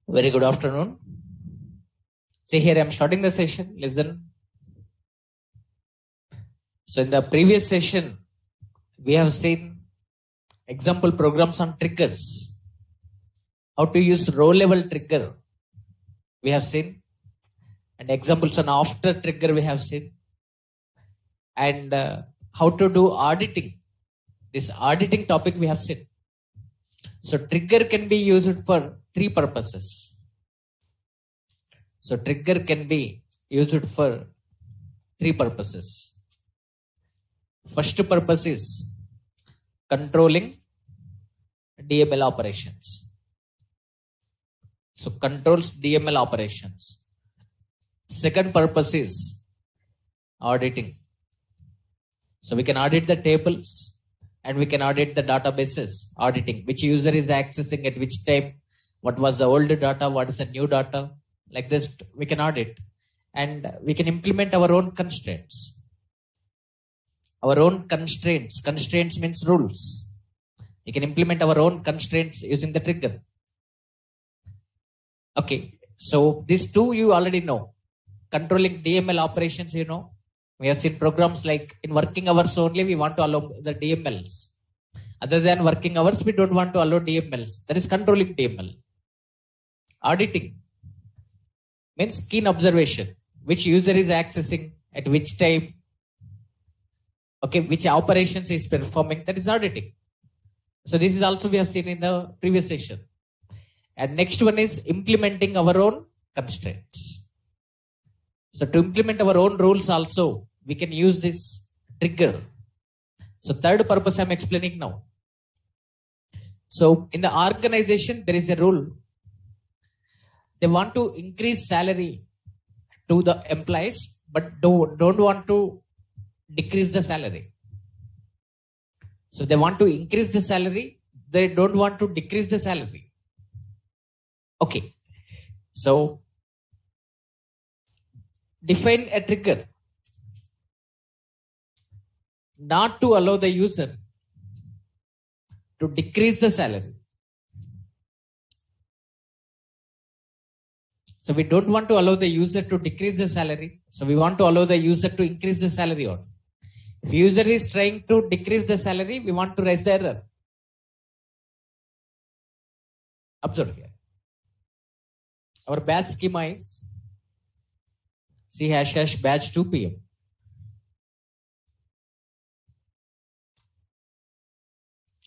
Very good afternoon. See here, I'm starting the session. Listen. So in the previous session, we have seen example programs on triggers. How to use row level trigger, we have seen. And examples on after trigger, we have seen. And how to do auditing. This auditing topic we have seen. So trigger can be used for three purposes. So trigger can be used for three purposes. First purpose is controlling DML operations. So controls DML operations. Second purpose is auditing. So we can audit the tables and we can audit the databases. Auditing, which user is accessing at which time, what was the old data, what is the new data. Like this, we can audit. And we can implement our own constraints. Our own constraints. Constraints means rules. You can implement our own constraints using the trigger. Okay, so these two you already know. Controlling DML operations, you know. We have seen programs like in working hours only, we want to allow the DMLs. Other than working hours, we don't want to allow DMLs. That is controlling DML. Auditing means keen observation. Which user is accessing at which time. Okay, which operations is performing. That is auditing. So this is also we have seen in the previous session. And next one is implementing our own constraints. So to implement our own rules also, we can use this trigger. So third purpose I'm explaining now. So in the organization, there is a rule. They want to increase salary to the employees, but don't want to decrease the salary. So they want to increase the salary. They don't want to decrease the salary. Okay. So define a trigger not to allow the user to decrease the salary. So we don't want to allow the user to decrease the salary. So we want to allow the user to increase the salary. Or if user is trying to decrease the salary, we want to raise the error. Observe here. Our batch schema is C # batch 2 PM.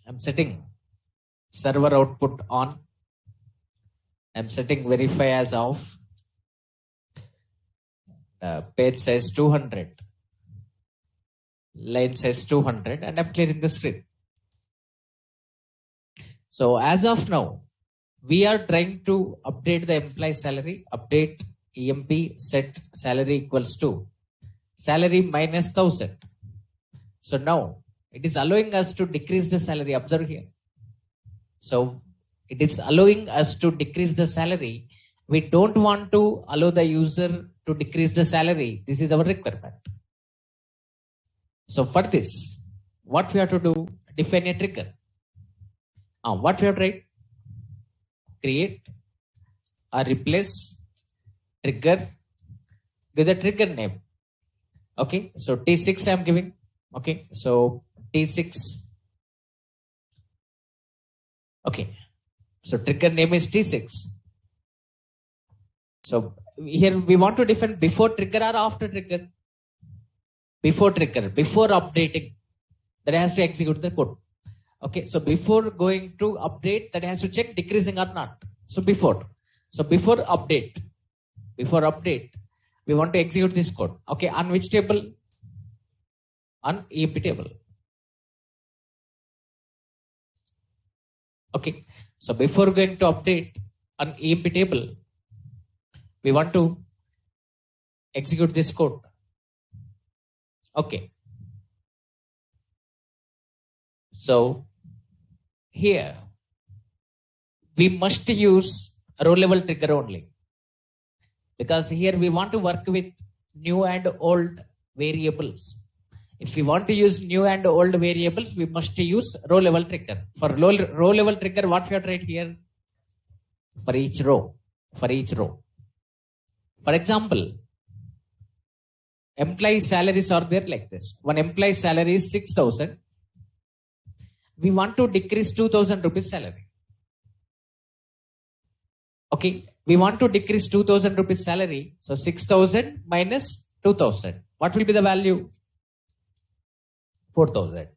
I'm setting server output on. I'm setting verify as off. Page size 200. Line size 200 and I'm clearing the screen. So as of now, we are trying to update the employee salary. Update EMP set salary equals to salary minus 1000. So now it is allowing us to decrease the salary. Observe here. So it is allowing us to decrease the salary. We don't want to allow the user to decrease the salary. This is our requirement. So for this, what we have to do? Define a trigger. What we have to write? Create or replace trigger. Give the trigger name. Okay, so T6 I am giving. Okay, so T6. Okay, so trigger name is T6. So here we want to define before trigger or after trigger. Before trigger, before updating, that has to execute the code. Okay, so before going to update, that has to check decreasing or not. So before update, we we want to execute this code. Okay, on which table? On EMP table. Okay, so before going to update on EMP table, we want to execute this code. Okay, so here we must use row level trigger only, because here we want to work with new and old variables. If we want to use new and old variables, we must use row level trigger. For row level trigger, what we have to write here? For each row. For each row. For example, employee salaries are there like this. One employee salary is 6,000. We want to decrease 2,000 rupees salary. Okay, we want to decrease 2,000 rupees salary. So 6,000 minus 2,000. What will be the value? 4,000.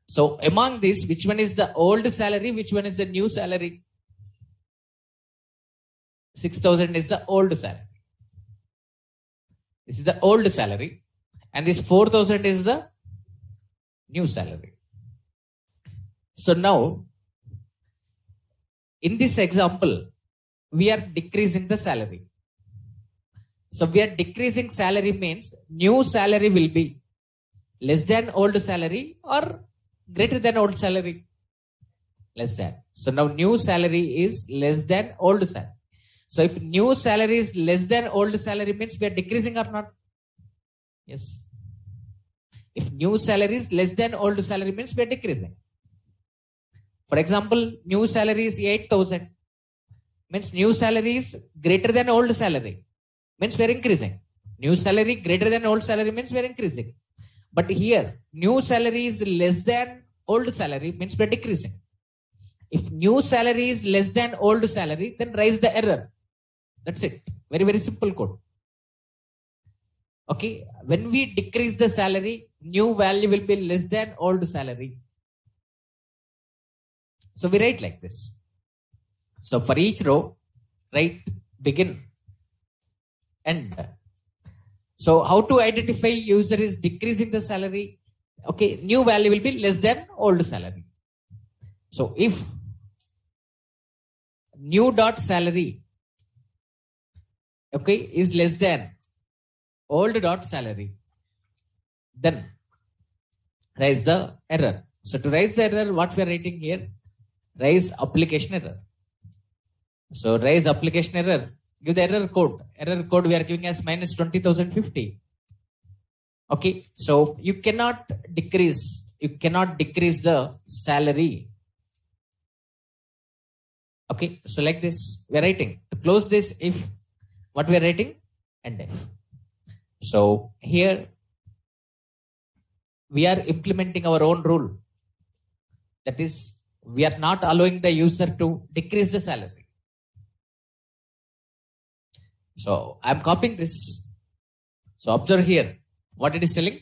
So among these, which one is the old salary? Which one is the new salary? 6,000 is the old salary. This is the old salary. And this 4,000 is the new salary. So now, in this example, we are decreasing the salary. So we are decreasing salary means new salary will be less than old salary or greater than old salary? Less than. So now new salary is less than old salary. So if new salary is less than old salary means we are decreasing or not? Yes. If new salary is less than old salary means we are decreasing. For example, new salary is 8,000. Means new salary is greater than old salary. Means we are increasing. New salary greater than old salary means we are increasing. But here, new salary is less than old salary means we are decreasing. If new salary is less than old salary, then raise the error. That's it. Very, very simple code. Okay. When we decrease the salary, new value will be less than old salary. So we write like this. So for each row, write begin, end. So how to identify user is decreasing the salary? Okay, new value will be less than old salary. So if new dot salary, okay, is less than old dot salary, then raise the error. So to raise the error, what we are writing here? Raise application error. So raise application error. Give the error code. Error code we are giving as minus 20,050. Okay. So you cannot decrease the salary. Okay. So like this, we are writing. To close this, if what we are writing? And if. So here we are implementing our own rule. That is, we are not allowing the user to decrease the salary. So I am copying this. So observe here what it is telling.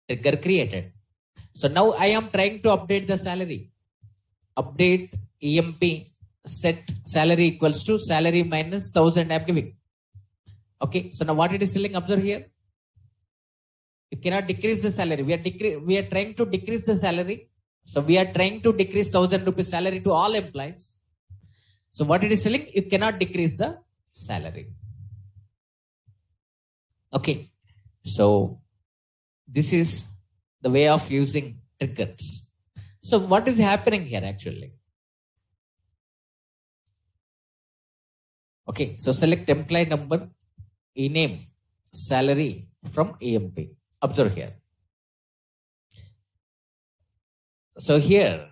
Trigger created. So now I am trying to update the salary. Update EMP set salary equals to salary minus 1,000 I am giving. Okay. So now what it is telling, observe here. You cannot decrease the salary. We are trying to decrease the salary. So we are trying to decrease 1,000 rupees salary to all employees. So what it is telling, you cannot decrease the salary. Okay. So this is the way of using triggers. So what is happening here actually? Okay. So select employee number, ename, salary from EMP. Observe here. So here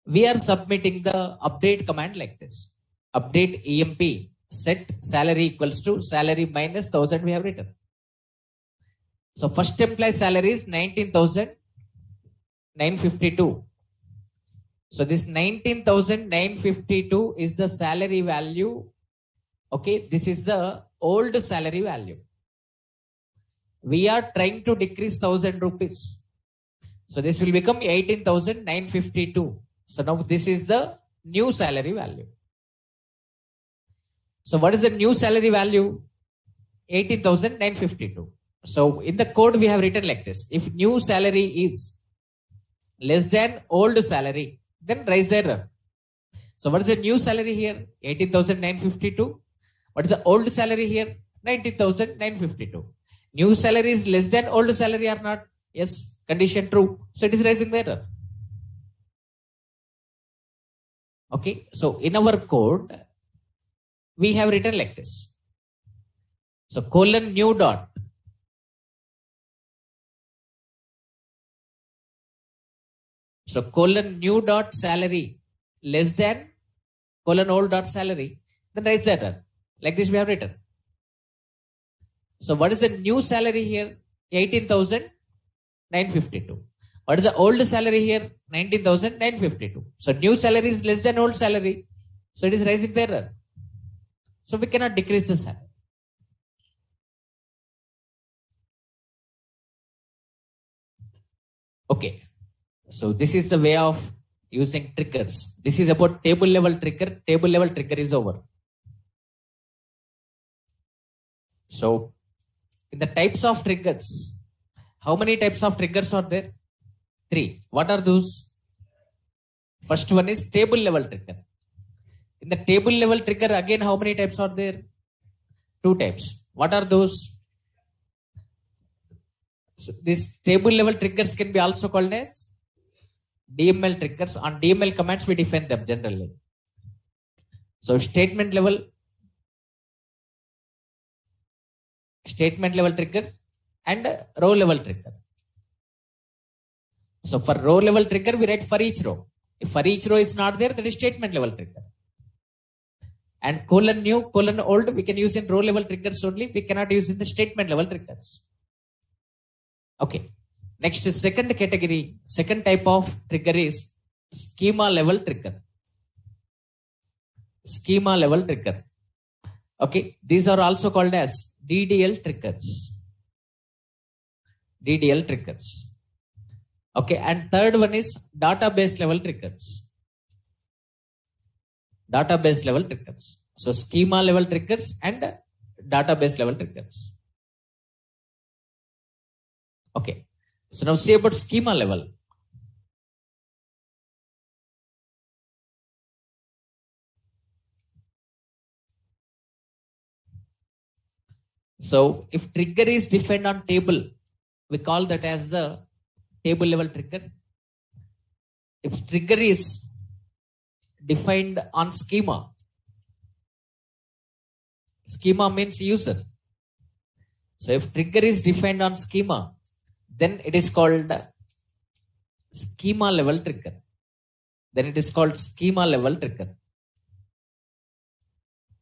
we are submitting the update command like this. Update EMP set salary equals to salary minus 1,000 we have written. So first employee salary is 19,952. So this 19,952 is the salary value. Okay, this is the old salary value. We are trying to decrease 1,000 rupees. So this will become 18,952. So now this is the new salary value. So what is the new salary value? 18,952. So in the code we have written like this. If new salary is less than old salary, then raise the error. So what is the new salary here? 18,952. What is the old salary here? 19,952. New salary is less than old salary or not? Yes, condition true. So it is raising the error. Okay, so in our code, we have written like this. So colon new dot. So colon new dot salary less than colon old dot salary, then raise the error. Like this we have written. So what is the new salary here? 18,952. What is the old salary here? 19,952. So new salary is less than old salary. So it is raising the error. So we cannot decrease the salary. Okay. So this is the way of using triggers. This is about table level trigger. Table level trigger is over. So in the types of triggers, how many types of triggers are there? 3. What are those? First one is table level trigger. In the table level trigger, again, how many types are there? 2 types. What are those? So these table level triggers can be also called as DML triggers. On DML commands, we define them generally. So statement level trigger and row level trigger. So for row level trigger, we write for each row. If for each row is not there, that is statement level trigger. And colon new, colon old, we can use in row level triggers only. We cannot use in the statement level triggers. Okay. Next is second category. Second type of trigger is schema level trigger. Schema level trigger. Okay. These are also called as DDL triggers. DDL triggers. Okay. And third one is database level triggers. Database level triggers. So schema level triggers and database level triggers. Okay. So now see about schema level. So if trigger is defined on table, we call that as the table level trigger. If trigger is defined on schema, schema means user. So if trigger is defined on schema, then it is called schema level trigger. Then it is called schema level trigger.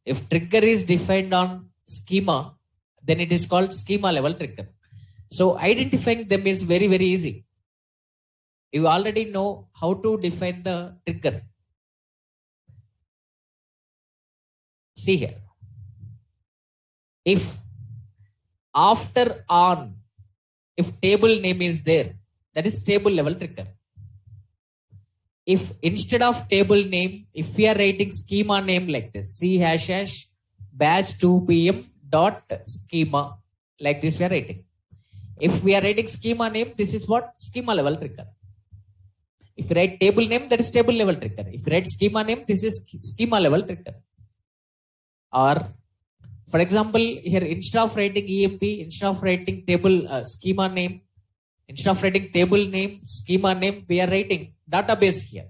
If trigger is defined on schema, then it is called schema level trigger. So identifying them is very, very easy. You already know how to define the trigger. See here. If after on, if table name is there, that is table level trigger. If instead of table name, if we are writing schema name like this, C ## batch 2 PM dot schema, like this we are writing. If we are writing schema name, this is what? Schema level trigger. If you write table name, that is table level trigger. If you write schema name, this is schema level trigger. Or for example, here instead of writing EMP, instead of writing table schema name, instead of writing table name, schema name, we are writing database here.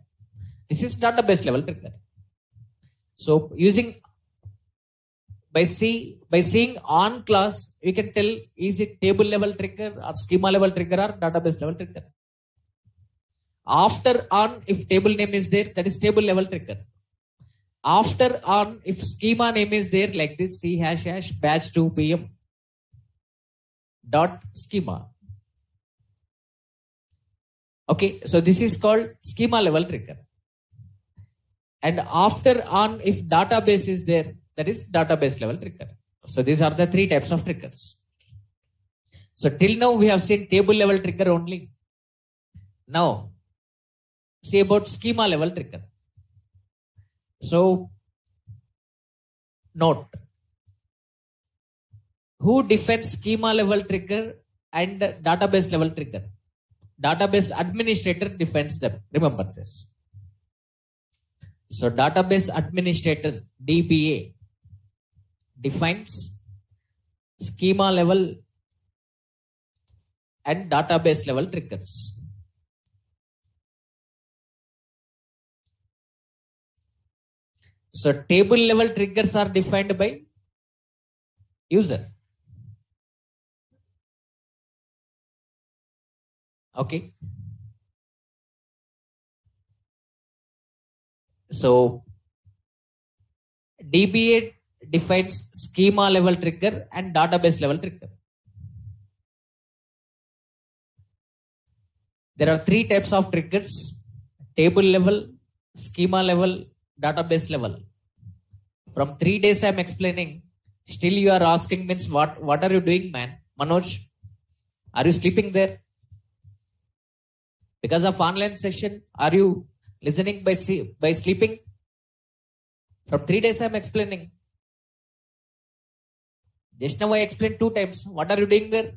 This is database level trigger. So using by seeing on class, we can tell is it table level trigger or schema level trigger or database level trigger. After on, if table name is there, that is table level trigger. After on, if schema name is there like this, C ## batch 2 PM dot schema. Okay, so this is called schema level trigger. And after on, if database is there, that is database level trigger. So these are the 3 types of triggers. So till now we have seen table level trigger only. Now, see about schema level trigger. So Note. Who defines schema level trigger and database level trigger? Database administrator defines them. Remember this. So database administrator DBA defines schema level and database level triggers. So table level triggers are defined by user. Okay. So DBA defines schema level trigger and database level trigger. There are three types of triggers: table level, schema level, database level. From 3 days I'm explaining. Still you are asking, means what are you doing, man? Manoj, are you sleeping there? Because of online session, are you listening by sleeping? From 3 days I'm explaining. Just now I explained 2 times. What are you doing there?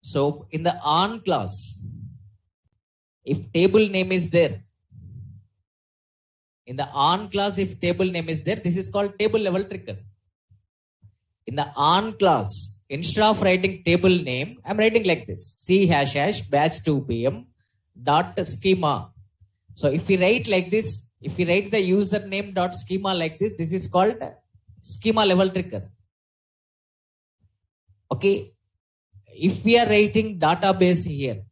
So in the on class, if table name is there, in the on class, if table name is there, this is called table level trigger. In the on class, instead of writing table name, I'm writing like this: C ## batch 2 PM dot schema. So if we write like this, if we write the username dot schema like this, this is called schema level trigger. Okay. If we are writing database here,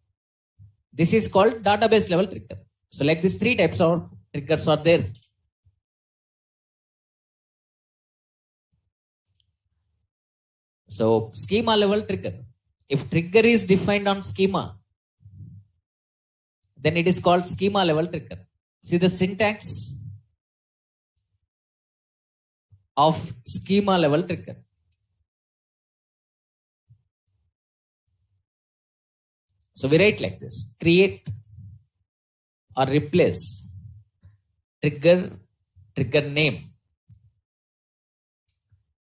this is called database level trigger. So like this, 3 types of triggers are there. So schema level trigger. If trigger is defined on schema, then it is called schema level trigger. See the syntax of schema level trigger. So we write like this: create or replace trigger name.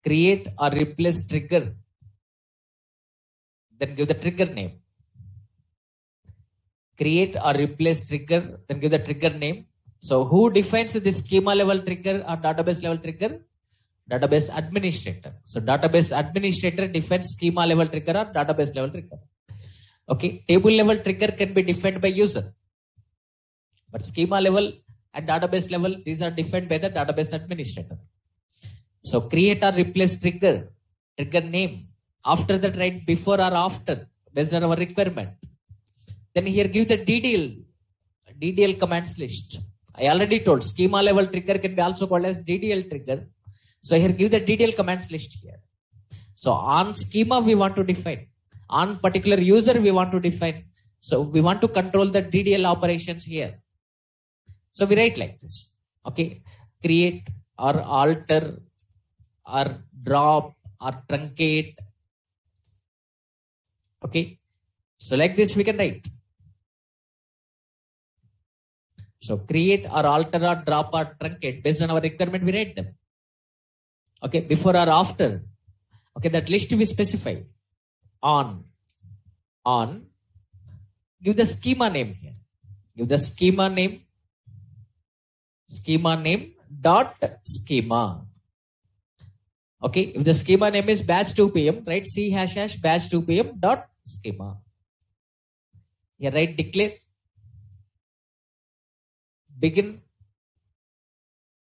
Create or replace trigger, then give the trigger name. Create or replace trigger, then give the trigger name. So who defines the schema level trigger or database level trigger? Database administrator. So database administrator defines schema level trigger or database level trigger. Okay, table level trigger can be defined by user, but schema level and database level, these are defined by the database administrator. So create or replace trigger name. After that, write before or after based on our requirement. Then here give the DDL commands list. I already told schema level trigger can be also called as DDL trigger. So here give the DDL commands list here. So on schema we want to define. On particular user we want to define. So we want to control the DDL operations here. So we write like this. Okay. Create or alter or drop or truncate. Okay. So like this we can write. So create or alter or drop or truncate based on our requirement, we write them. Okay. Before or after. Okay. That list we specify. On. Give the schema name here. Give the schema name dot schema. Okay. If the schema name is batch 2 PM, write C ## batch 2 PM dot schema. Here write declare, begin,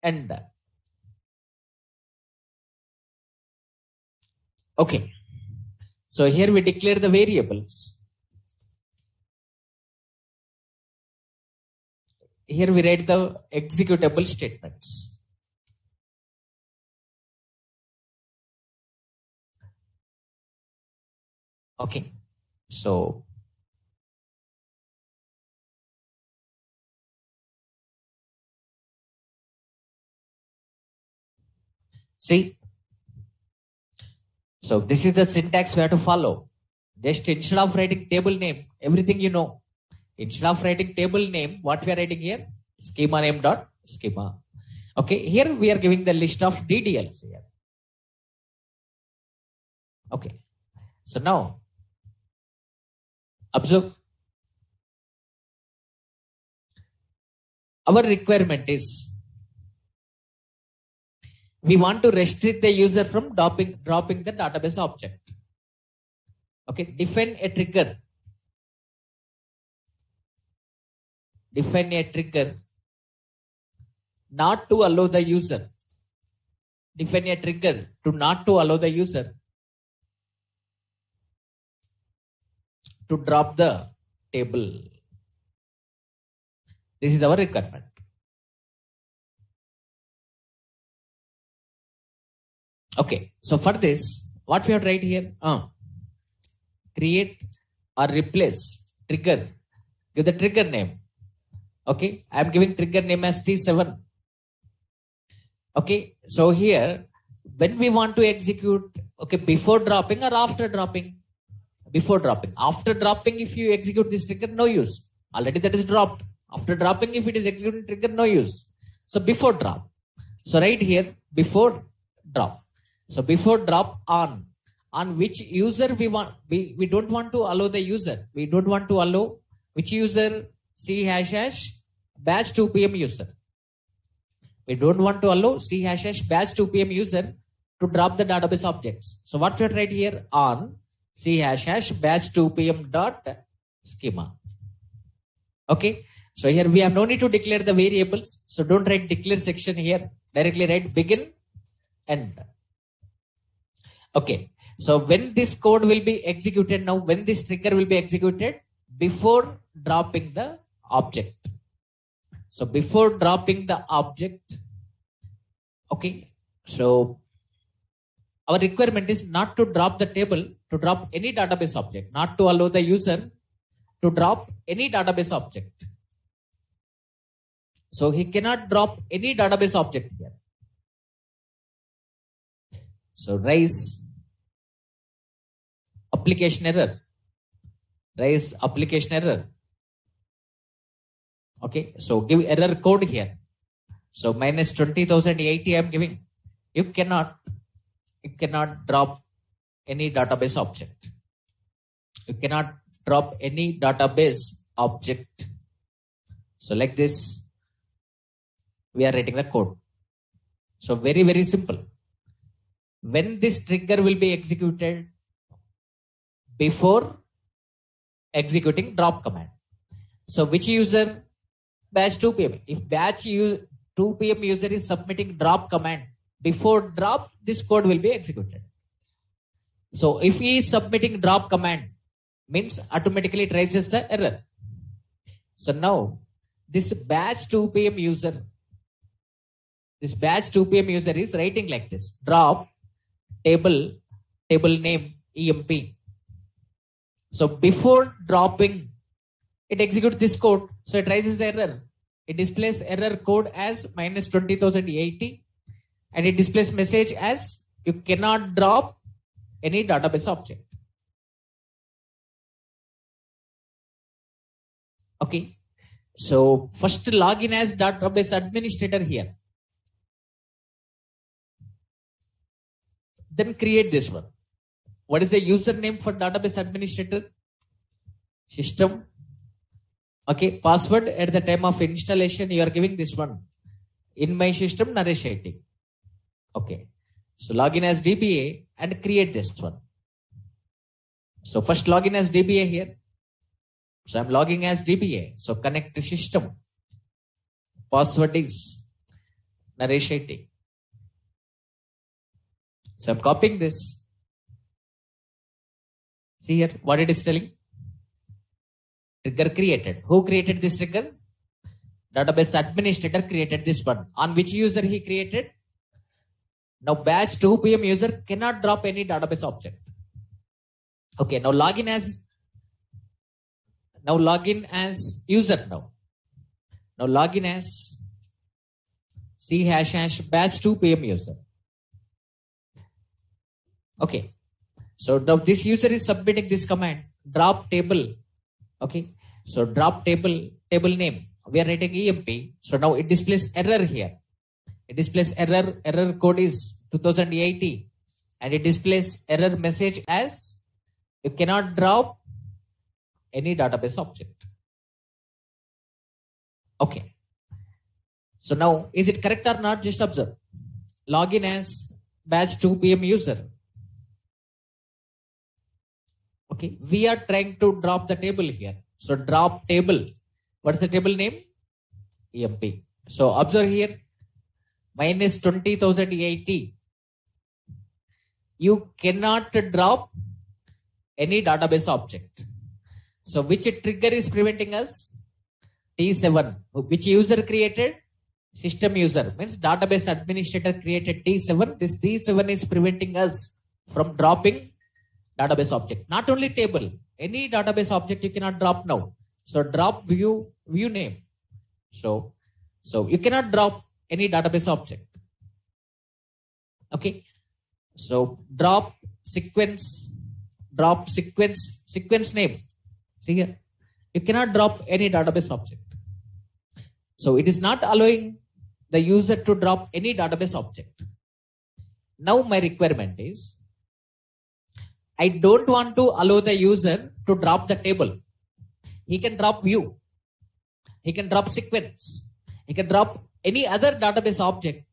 end. Okay. So here we declare the variables. Here we write the executable statements. Okay. So see, So this is the syntax we have to follow. Just instead of writing table name, everything you know. Instead of writing table name, what we are writing here? Schema name dot schema. Okay, here we are giving the list of DDLs here. Okay, so now observe. Our requirement is we want to restrict the user from dropping the database object. Okay, define a trigger. Define a trigger not to allow the user. Define a trigger to not to allow the user to drop the table. This is our requirement. Okay, so for this, what we have to write here? Create or replace trigger. Give the trigger name. Okay, I am giving trigger name as T7. Okay, so here, when we want to execute, okay, before dropping or after dropping? Before dropping. After dropping, if you execute this trigger, no use. Already that is dropped. After dropping, if it is executing trigger, no use. So before drop. So right here, before drop. So before drop on which user we want, we don't want to allow the user. We don't want to allow which user? C ## batch 2 PM user. We don't want to allow C ## batch 2 PM user to drop the database objects. So what we have right here? On C ## batch 2 PM dot schema. Okay. So here we have no need to declare the variables. So don't write declare section here. Directly write begin, end. Okay. So when this code will be executed now, when this trigger will be executed before dropping the object. So before dropping the object, okay. So our requirement is not to drop the table, to drop any database object, not to allow the user to drop any database object. So he cannot drop any database object here. So raise application error. Raise application error. Okay, so give error code here. So minus 20,080 I am giving. You cannot drop any database object. You cannot drop any database object. So like this, we are writing the code. So very, very simple. When this trigger will be executed before executing drop command. So which user? Batch 2 PM. If batch 2 PM user is submitting drop command before drop, this code will be executed. So if he is submitting drop command, means automatically it raises the error. So now this batch 2 PM user, this batch 2 PM user is writing like this: drop table name EMP. So before dropping, it executes this code. So it raises the error. It displays error code as minus 20,080 and it displays message as you cannot drop any database object. Okay. So first login as database administrator here. Then create this one. What is the username for database administrator? System. Okay, password at the time of installation, you are giving this one. In my system, Naresh IT. Okay. So login as DBA and create this one. So first login as DBA here. So I'm logging as DBA. So connect to system. Password is Naresh IT. So I'm copying this. See here what it is telling. Trigger created. Who created this trigger? Database administrator created this one. On which user he created? Now batch 2 PM user cannot drop any database object. Okay, now login as user now. Now login as C ## batch 2 PM user. Okay, So now this user is submitting this command, drop table. Okay. So drop table name. We are writing EMP. So now it displays error here. It displays error code is 2080 and it displays error message as you cannot drop any database object. Okay. So now is it correct or not? Just observe. Login as batch 2 PM user. Okay. We are trying to drop the table here. So drop table. What's the table name? EMP. So observe here. Minus 20,080. You cannot drop any database object. So which trigger is preventing us? T7. Which user created? System user. Means database administrator created T7. This T7 is preventing us from dropping database object. Not only table. Any database object you cannot drop now. So drop view name. So you cannot drop any database object. Okay. So drop sequence name. See here. You cannot drop any database object. So it is not allowing the user to drop any database object. Now my requirement is I don't want to allow the user to drop the table. He can drop view. He can drop sequence. He can drop any other database object,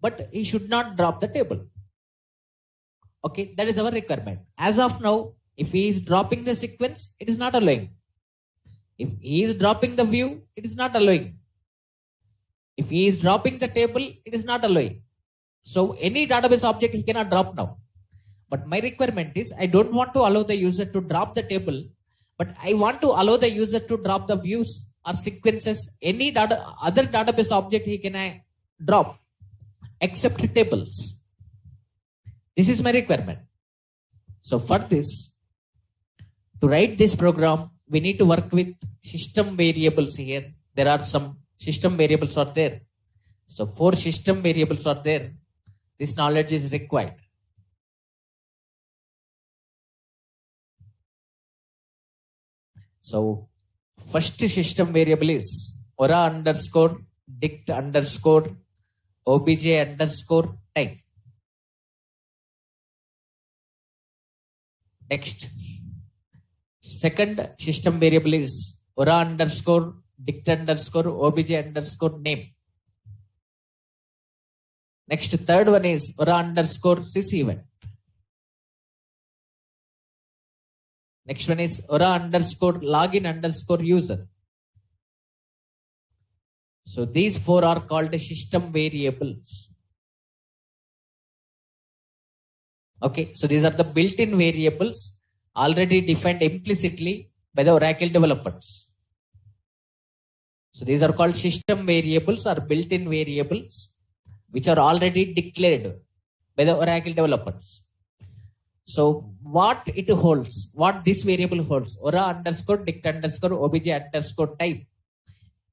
but he should not drop the table. Okay, that is our requirement. As of now, if he is dropping the sequence, it is not allowing. If he is dropping the view, it is not allowing. If he is dropping the table, it is not allowing. So any database object he cannot drop now. But my requirement is I don't want to allow the user to drop the table, but I want to allow the user to drop the views or sequences, any other database object he can drop except tables. This is my requirement. So for this, to write this program, we need to work with system variables here. There are some system variables are there. So 4 system variables are there. This knowledge is required. So first system variable is ora underscore dict underscore obj underscore type. Next, second system variable is ora underscore dict underscore obj underscore name. Next, third one is ora underscore sys event. Next one is ora underscore login underscore user. So these 4 are called system variables. Okay, so these are the built-in variables already defined implicitly by the Oracle developers. So these are called system variables or built-in variables which are already declared by the Oracle developers. So what it holds, what this variable holds, ora underscore dict underscore obj underscore type,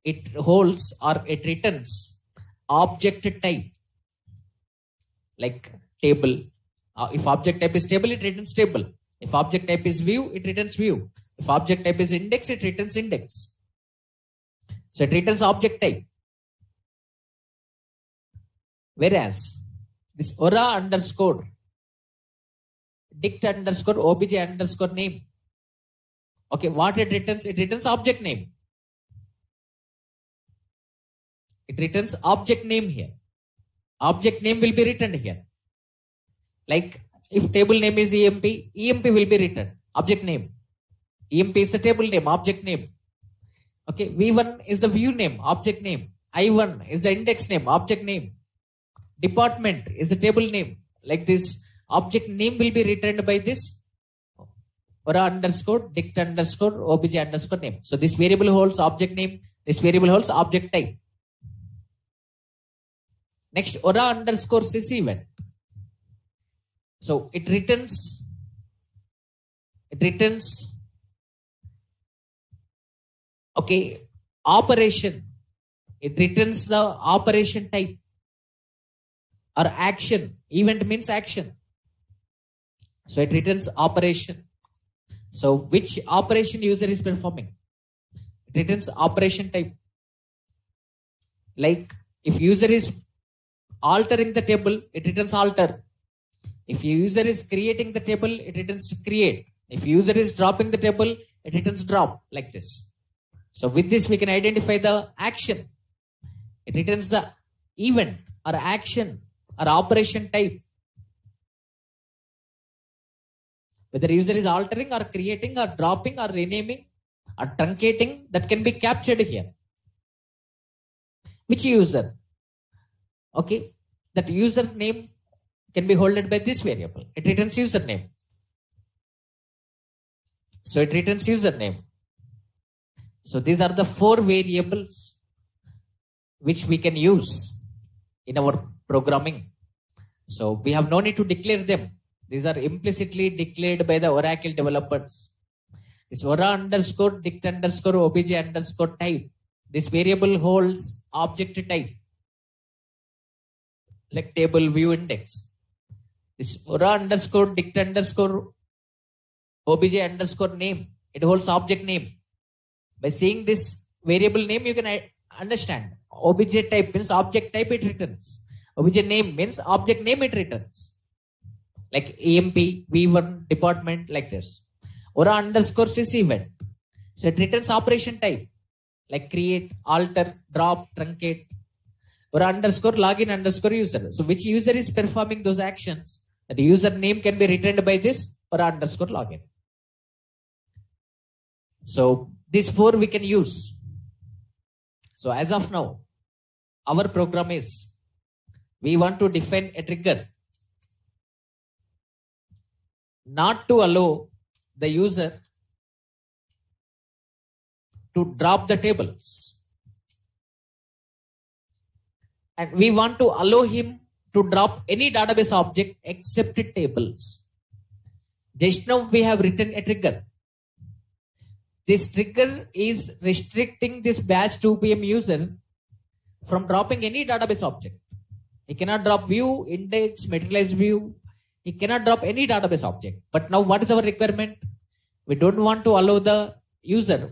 it holds or it returns object type like table. If object type is table, it returns table. If object type is view, it returns view. If object type is index, it returns index. So it returns object type. Whereas this ora underscore dict underscore obj underscore name. Okay, what it returns? It returns object name. It returns object name here. Object name will be returned here. Like if table name is EMP, EMP will be returned. Object name. EMP is the table name, object name. Okay, V1 is the view name, object name. I1 is the index name, object name. Department is the table name. Like this, object name will be returned by this ora underscore dict underscore obj underscore name. So this variable holds object name. This variable holds object type. Next, ora underscore sys event. So it returns okay, operation. It returns the operation type or action. Event means action. So it returns operation. So which operation user is performing? It returns operation type. Like if user is altering the table, it returns alter. If user is creating the table, it returns create. If user is dropping the table, it returns drop, like this. So with this, we can identify the action. It returns the event or action or operation type. Whether user is altering or creating or dropping or renaming or truncating, that can be captured here. Which user? Okay, that user name can be held by this variable. It returns username. So it returns username. So these are the 4 variables which we can use in our programming. So we have no need to declare them. These are implicitly declared by the Oracle developers. This Ora underscore dict underscore obj underscore type. This variable holds object type, like table view index. This Ora underscore dict underscore obj underscore name. It holds object name. By seeing this variable name, you can understand. Obj type means object type it returns. Obj name means object name it returns. Like EMP, V1, department, like this. Ora underscore sys event. So it returns operation type. Like create, alter, drop, truncate. Ora underscore login underscore user. So which user is performing those actions? The user name can be returned by this Ora underscore login. So these 4 we can use. So as of now, our program is, we want to define a trigger not to allow the user to drop the tables. And we want to allow him to drop any database object except tables. Just now we have written a trigger. This trigger is restricting this batch 2 PM user from dropping any database object. He cannot drop view, index, materialized view. He cannot drop any database object. But now what is our requirement? We don't want to allow the user,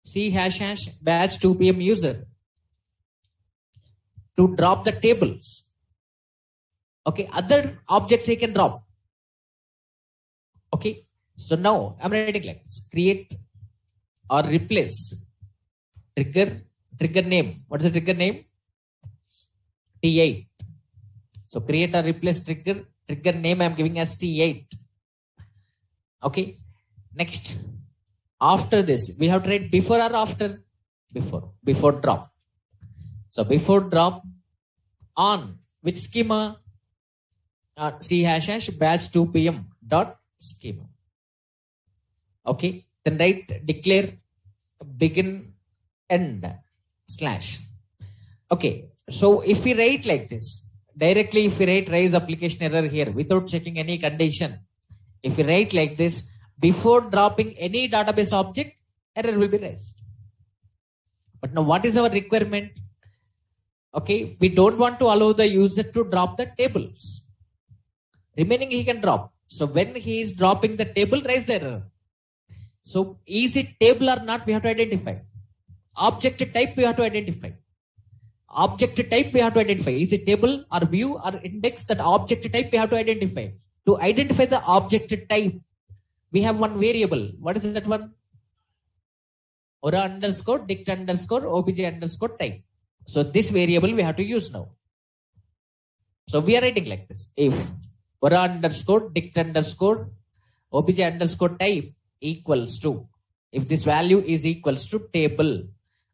C # batch 2 PM user, to drop the tables. Okay, other objects he can drop. Okay, so now I'm writing like this. Create or replace trigger name. What is the trigger name? T8. So create or replace trigger name I'm giving as T8. Okay. Next, after this, we have to write before or after? Before drop. So before drop on which schema? C # batch 2 PM dot schema. Okay. Then write declare begin end /. Okay. So if we write like this, directly if we write raise application error here without checking any condition, if we write like this, before dropping any database object, error will be raised. But now what is our requirement? Okay, we don't want to allow the user to drop the tables. Remaining he can drop. So when he is dropping the table, raise the error. So is it table or not, we have to identify. Object type we have to identify. Object type we have to identify. Is it table or view or index? That object type we have to identify. To identify the object type, we have one variable. What is that one? Ora underscore dict underscore obj underscore type. So this variable we have to use now. So we are writing like this. If Ora underscore dict underscore obj underscore type equals to, if this value is equals to table.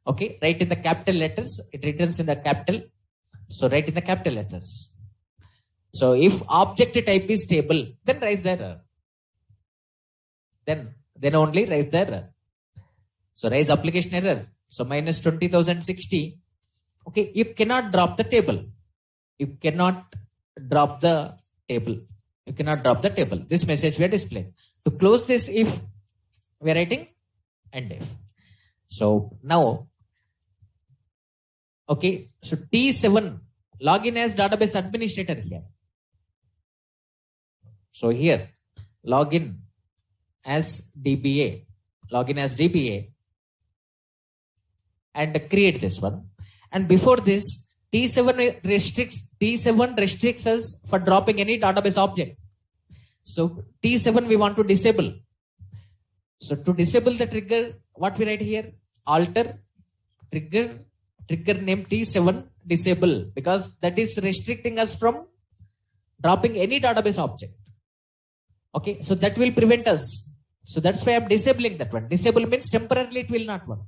Okay, write in the capital letters. It returns in the capital. So write in the capital letters. So if object type is table, then raise the error. Then only raise the error. So raise application error. So minus 20,060. Okay, you cannot drop the table. You cannot drop the table. You cannot drop the table. This message we are displaying. To close this if, we are writing end if. So now, okay, so T7 login as database administrator here. So here login as DBA, and create this one. And before this, T7 restricts us for dropping any database object. So T7 we want to disable. So to disable the trigger, what we write here? Alter trigger name T7 disable, because that is restricting us from dropping any database object. Okay, so that will prevent us. So that's why I'm disabling that one. Disable means temporarily it will not work.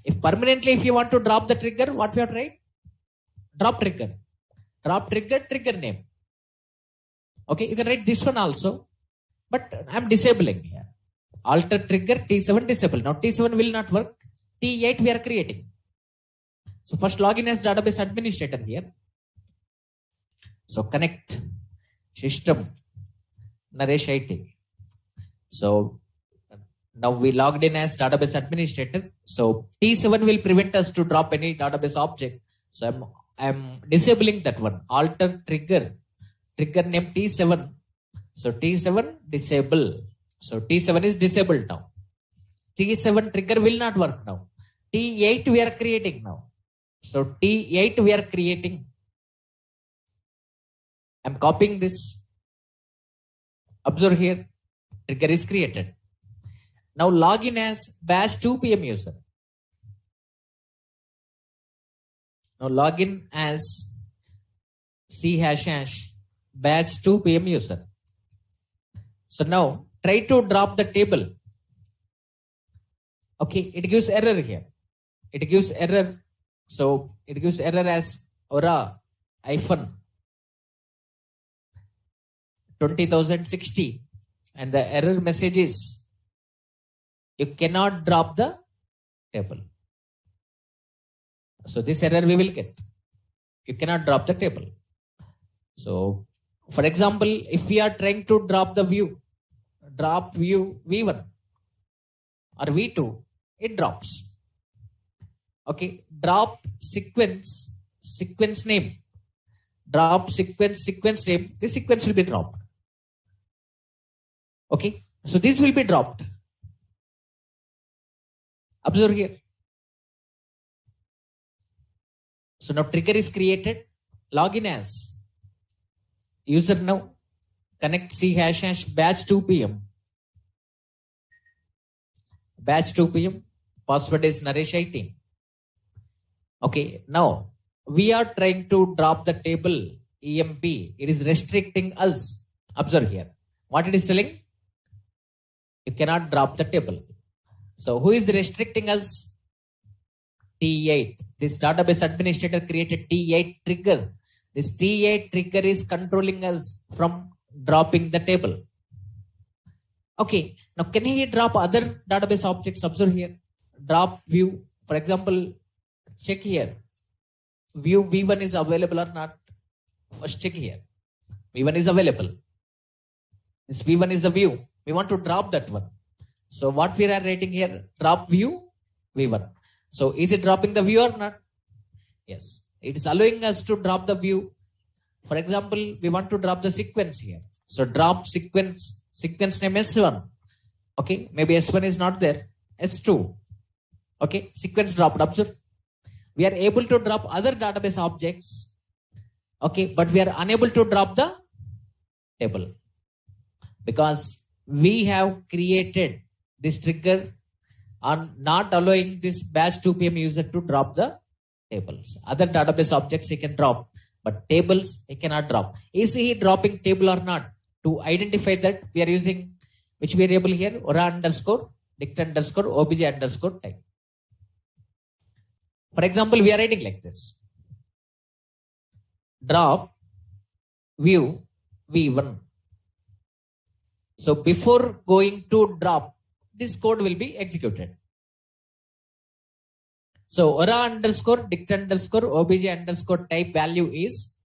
If permanently, if you want to drop the trigger, what we have to write? Drop trigger. Drop trigger name. Okay, you can write this one also, but I'm disabling here. Alter trigger T7 disable. Now T7 will not work. T8 we are creating. So first login as database administrator here. So connect system Naresh IT. So now we logged in as database administrator. So T7 will prevent us to drop any database object. So I'm disabling that one. Alter trigger name T7. So T7 disable. So T7 is disabled now. T7 trigger will not work now. T8 we are creating now. So T8 we are creating. I'm copying this. Observe here. Trigger is created. Now log in as batch 2 PM user. Now log in as C ## batch 2 PM user. So now try to drop the table. Okay, it gives error here. It gives error. So it gives error as Aura -20,060. And the error message is you cannot drop the table. So this error we will get. You cannot drop the table. So for example, if we are trying to drop the view, drop view V1 or V2, it drops. Okay, drop sequence name. Drop sequence name. This sequence will be dropped. Okay, so this will be dropped. Observe here. So now trigger is created. Login as user now. Connect C ## batch 2 PM. Batch 2 PM. Password is Naresh IT. Okay, now we are trying to drop the table EMP. It is restricting us. Observe here. What it is telling? You cannot drop the table. So who is restricting us? T8. This database administrator created T8 trigger. This T8 trigger is controlling us from dropping the table. Okay, now can he drop other database objects? Observe here. Drop view. For example, check here. View V1 is available or not? First check here. V1 is available. This V1 is the view. We want to drop that one. So what we are writing here? Drop view V1. So is it dropping the view or not? Yes. It is allowing us to drop the view. For example, we want to drop the sequence here. So drop sequence name S1. Okay. Maybe S1 is not there. S2. Okay. Sequence dropped. Observe. We are able to drop other database objects. Okay. But we are unable to drop the table. Because we have created this trigger on not allowing this batch 2 PM user to drop the tables. Other database objects he can drop, but tables he cannot drop. Is he dropping table or not? To identify that, we are using which variable here? Aura _ dict _ obj _ type. For example, we are writing like this. Drop view V1. So before going to drop, this code will be executed. So Aura _ dict _ obj _ type value is,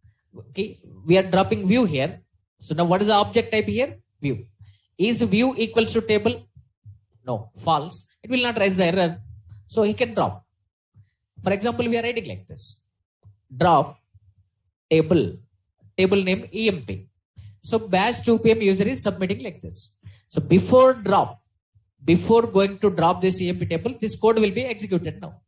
okay, we are dropping view here. So now what is the object type here? View. Is view equals to table? No, false. It will not raise the error. So he can drop. For example, we are writing like this. Drop table name EMP. So batch 2 p.m. user is submitting like this. So before going to drop this EMP table, this code will be executed now.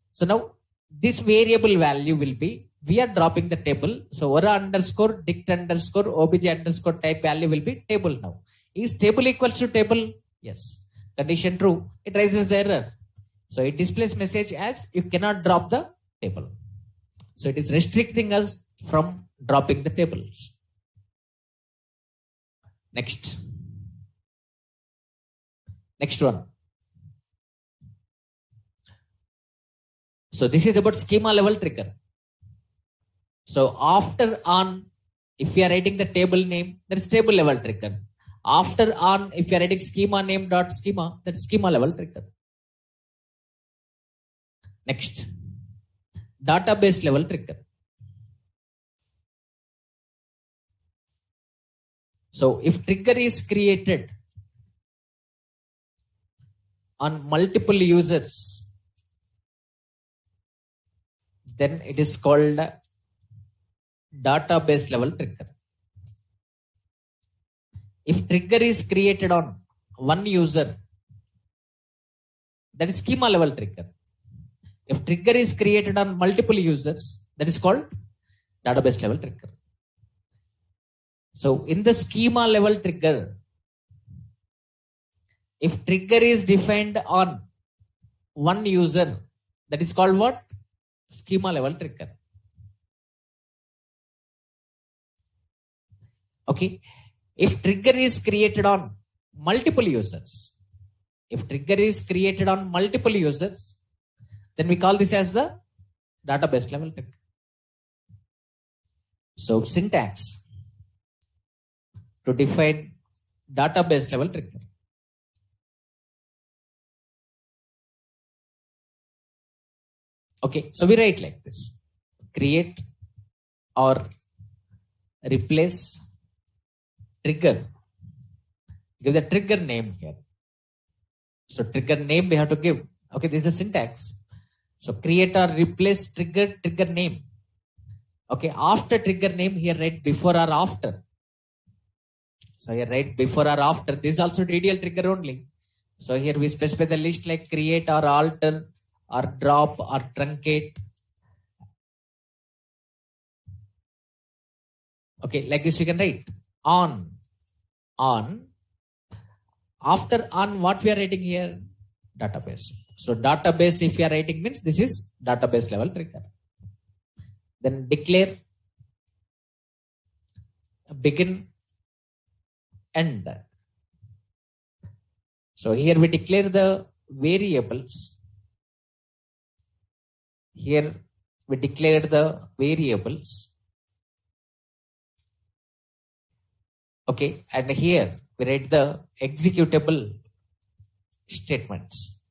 So now this variable value will be, we are dropping the table. So ora underscore dict underscore obj underscore type value will be table now. Is table equals to table? Yes. Condition true. It raises the error. So it displays message as you cannot drop the table. So it is restricting us from dropping the tables. Next one. So this is about schema level trigger. So after on, if you are writing the table name, that is table level trigger. After on, if you are writing schema name dot schema, that is schema level trigger. Next, database level trigger. So if trigger is created on multiple users, then it is called database level trigger. If trigger is created on one user, that is schema level trigger. If trigger is created on multiple users, that is called database level trigger. So in the schema level trigger, if trigger is defined on one user, that is called what? Schema level trigger. Okay. If trigger is created on multiple users, then we call this as the database level trigger. So syntax to define database level trigger. Okay, so we write like this: create or replace trigger. Give the trigger name here. So trigger name we have to give. Okay, this is the syntax. So create or replace trigger name. Okay, after trigger name here write before or after. So here write before or after. This is also DDL trigger only. So here we specify the list like create or alter or drop or truncate. Okay, like this we can write on. After on, what we are writing here? Database. So database, if you are writing, means this is database level trigger. Then declare begin end. So here we declare the variables. Here we declare the variables. Okay, and here we write the executable statements.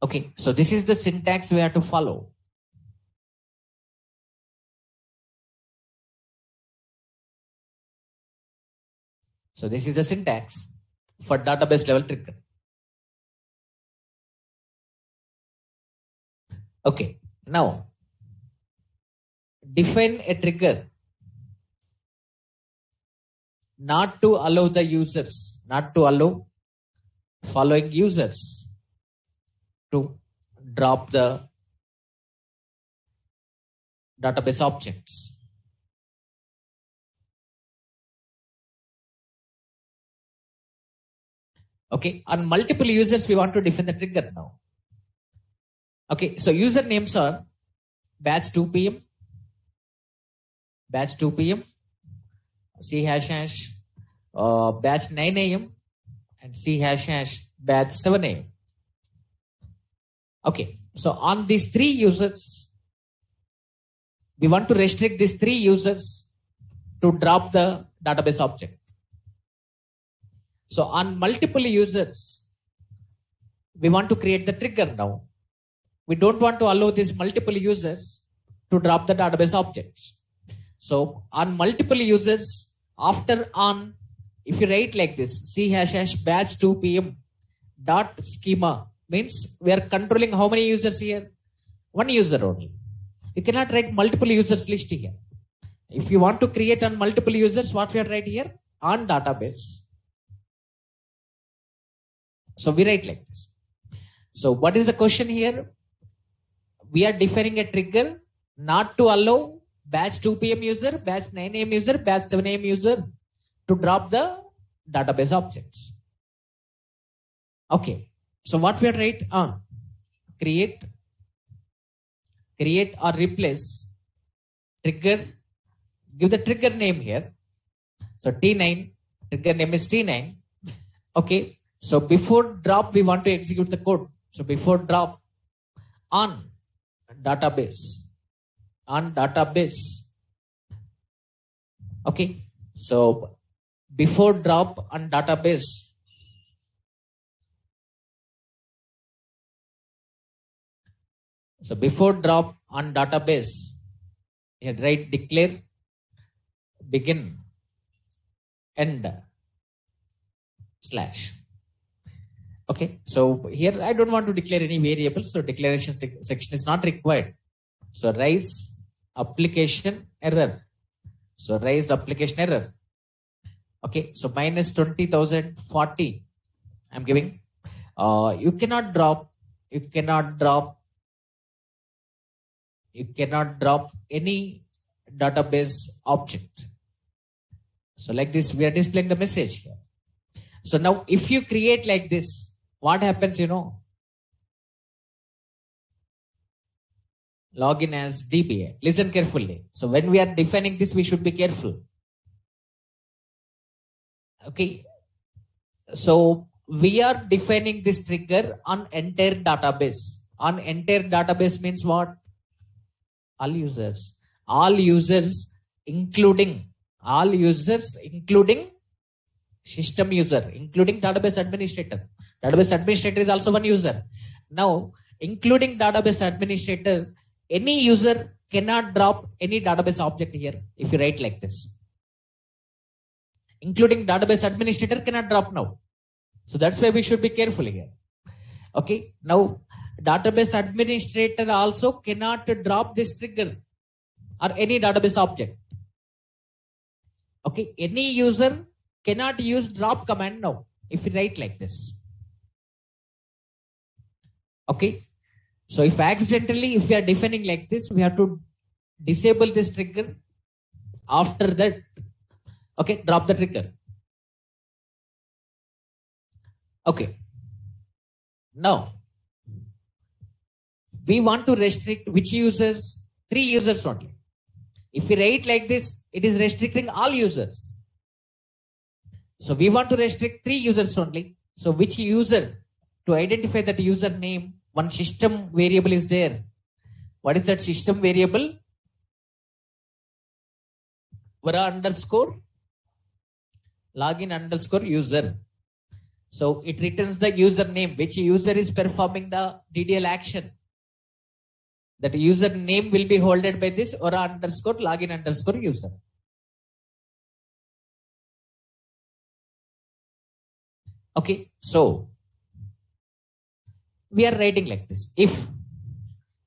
Okay, so this is the syntax we have to follow. So this is the syntax for database level trigger. Okay, now define a trigger not to allow the users, not to allow following users to drop the database objects. Okay, on multiple users we want to define the trigger now. Okay, so user names are batch 2 p.m. batch 2 p.m. C ## batch 9 a.m. and C ## batch 7 a.m. Okay, so on these three users, we want to restrict these three users to drop the database object. So on multiple users, we want to create the trigger now. We don't want to allow these multiple users to drop the database objects. So on multiple users, after on, if you write like this, C ## batch 2 p.m. dot schema, means we are controlling how many users here? One user only. You cannot write multiple users list here. If you want to create on multiple users, what we are write here? On database. So we write like this. So what is the question here? We are defining a trigger not to allow batch 2 p.m. user, batch 9 a.m. user, batch 7 a.m. user to drop the database objects. Okay. So what we are write on? Create or replace trigger. Give the trigger name here. So T9, trigger name is T9. Okay. So before drop, we want to execute the code. So before drop on database. Okay. So before drop on database. So before drop on database, here write declare begin end slash. Okay, so here I don't want to declare any variables, so declaration section is not required. So rise application error. So rise application error. Okay, so minus 20,040. I'm giving. You cannot drop any database object. So like this, we are displaying the message here. So now if you create like this, what happens, Login as DBA. Listen carefully. So when we are defining this, we should be careful. Okay. So we are defining this trigger on entire database. On entire database means what? All users. All users including system user, including database administrator. Database administrator is also one user. Now, including database administrator, any user cannot drop any database object here if you write like this. Including database administrator cannot drop now. So that's why we should be careful here. Okay. Now, database administrator also cannot drop this trigger or any database object. Okay. Any user cannot use drop command now if you write like this. Okay. So if accidentally, if we are defining like this, we have to disable this trigger. After that, okay, drop the trigger. Okay. Now, we want to restrict which users? 3 users only. If we write like this, it is restricting all users. So we want to restrict 3 users only. So which user? To identify that user name, one system variable is there. What is that system variable? Vara underscore login underscore user. So it returns the username, which user is performing the DDL action. That username will be holded by this Vara underscore login underscore user. Okay, so we are writing like this. If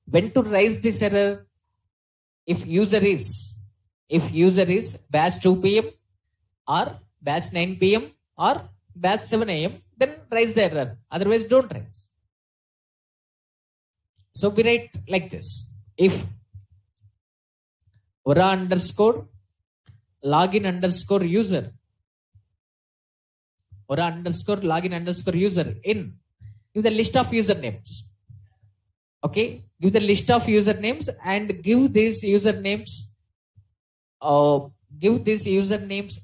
when to raise this error, if user is batch 2 p.m. or batch 9 p.m. or batch 7 a.m., then raise the error. Otherwise, don't raise. So we write like this. If Vara underscore login underscore user, Vara underscore login underscore user in, give the list of usernames. Okay, give the list of usernames and give these usernames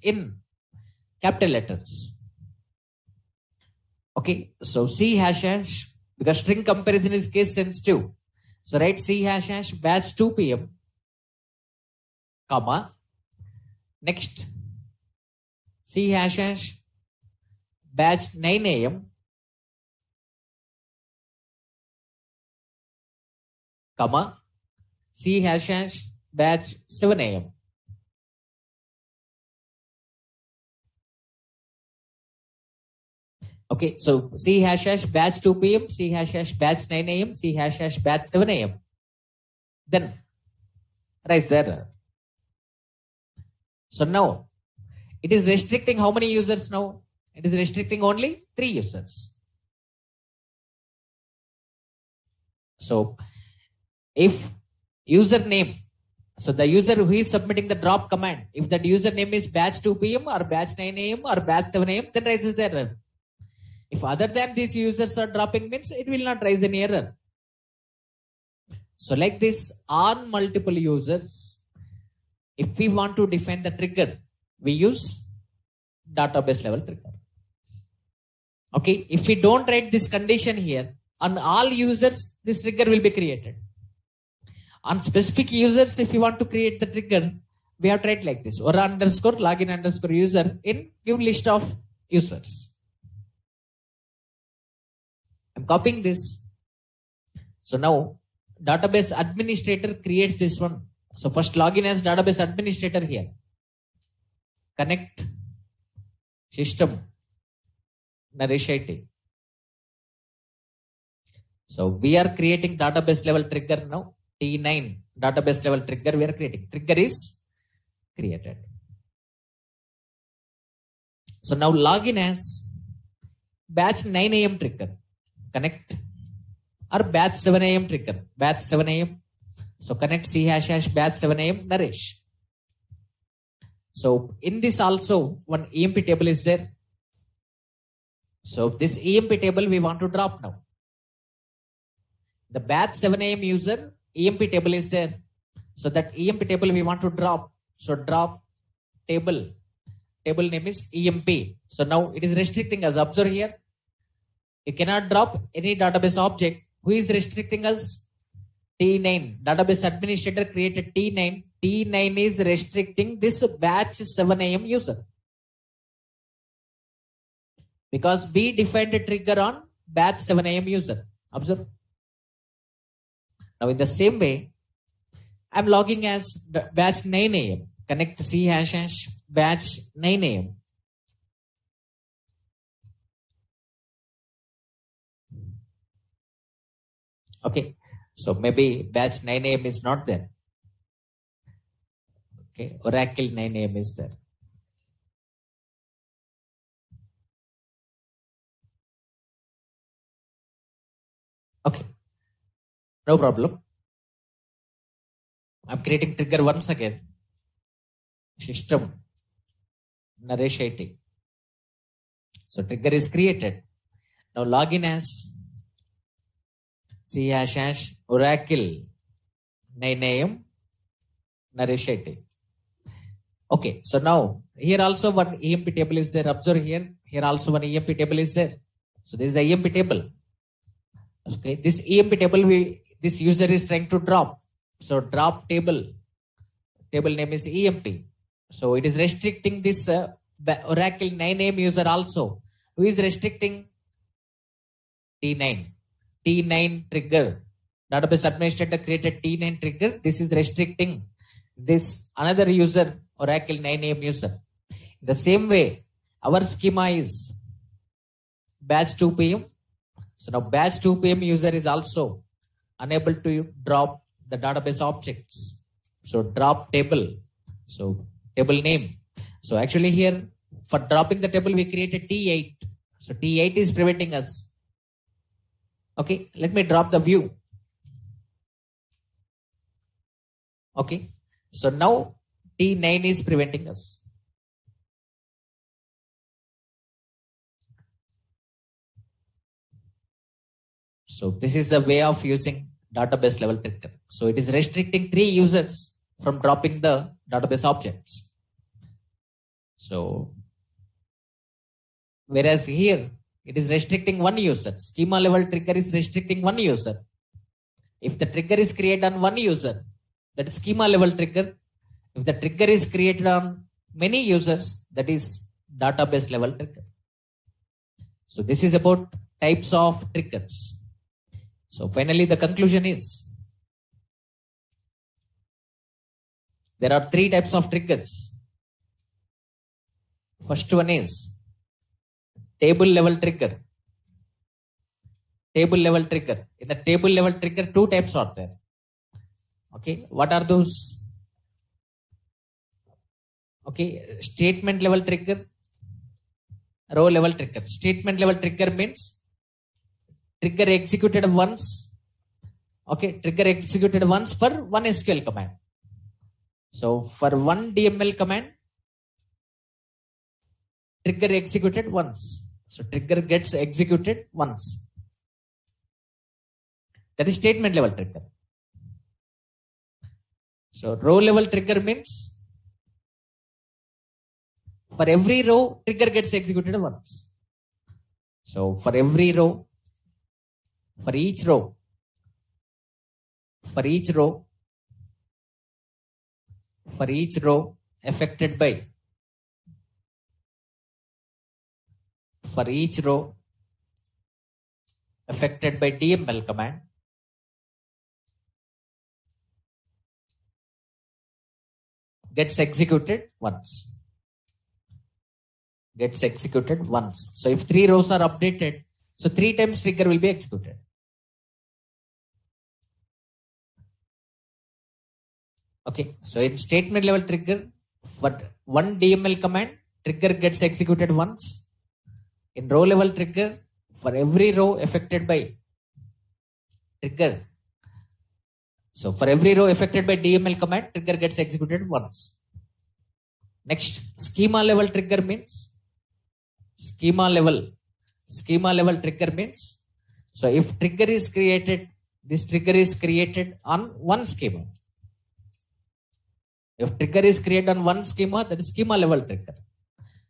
in capital letters. Okay, so C ## because string comparison is case sensitive. So write C ## batch 2 p.m. comma next C ## batch 9 a.m. comma C ## batch 7 a.m. Okay, so C ## batch 2 p.m., C ## batch 9 a.m., C ## batch 7 a.m. Then raise the error. So now it is restricting how many users now? It is restricting only 3 users. So if username, so the user who is submitting the drop command, if that username is batch 2 p.m. or batch 9 a.m. or batch 7 a.m., then raises the error. If other than these users are dropping means it will not raise any error. So like this, on multiple users, if we want to define the trigger, we use database level trigger. Okay, if we don't write this condition here, on all users, this trigger will be created. On specific users, if you want to create the trigger, we have to write like this, or underscore login underscore user in give list of users. I'm copying this. So now database administrator creates this one. So first login as database administrator here. Connect system Naresh IT. So we are creating database level trigger now. T9 database level trigger we are creating. Trigger is created. So now login as batch 9 a.m. trigger. Connect or batch 7 a.m. trigger. Batch 7 a.m. So connect C ## batch 7 a.m. Naresh. So in this also one EMP table is there. So this EMP table we want to drop now. The batch 7 a.m. user EMP table is there. So that EMP table we want to drop. So drop table. Table name is EMP. So now it is restricting us. Observe here. You cannot drop any database object. Who is restricting us? T9. Database administrator created T9. T9 is restricting this batch 7 a.m. user. Because we defined a trigger on batch 7 a.m. user. Observe. Now in the same way, I'm logging as batch 9 a.m. Connect C ## batch 9 a.m. Okay. So maybe batch 9 a.m. is not there. Okay. Oracle 9 a.m. is there. Okay. No problem. I'm creating trigger once again. System Naresh IT. So trigger is created. Now login as C # Oracle 9 a.m. Naresh IT. Okay. So now here also one EMP table is there. Observe here. Here also one EMP table is there. So this is the EMP table. Okay. This EMP table this user is trying to drop. So drop table. Table name is EMP. So it is restricting this Oracle 9 a.m. user also. Who is restricting? T9. T9 trigger. Database administrator created T9 trigger. This is restricting this another user, Oracle 9 a.m. user. In the same way, our schema is batch 2 p.m. So now batch 2 p.m. user is also unable to drop the database objects. So drop table. So table name. So actually here for dropping the table we created T8. So T8 is preventing us. Okay, let me drop the view. Okay, so now T9 is preventing us. So this is a way of using database level trigger. So it is restricting 3 users from dropping the database objects. So whereas here it is restricting 1 user. Schema level trigger is restricting 1 user. If the trigger is created on 1 user, that is schema level trigger. If the trigger is created on many users, that is database level trigger. So this is about types of triggers. So finally the conclusion is there are 3 types of triggers. First one is table level trigger. Table level trigger. In the table level trigger, 2 types are there. Okay, what are those? Okay, statement level trigger, row level trigger. Statement level trigger means trigger executed once. Okay, trigger executed once for one SQL command. So for one DML command, trigger executed once. So trigger gets executed once. That is statement level trigger. So row level trigger means for every row, trigger gets executed once. So for every row, for each row, for each row affected by, for each row affected by DML command, gets executed once. Gets executed once. So if 3 rows are updated, so 3 times trigger will be executed. Okay, so in statement level trigger, for one DML command, trigger gets executed once. In row level trigger, for every row affected by trigger. So for every row affected by DML command, trigger gets executed once. Next, schema level trigger means schema level trigger means, so if trigger is created, this trigger is created on one schema. If trigger is created on one schema, that is schema level trigger.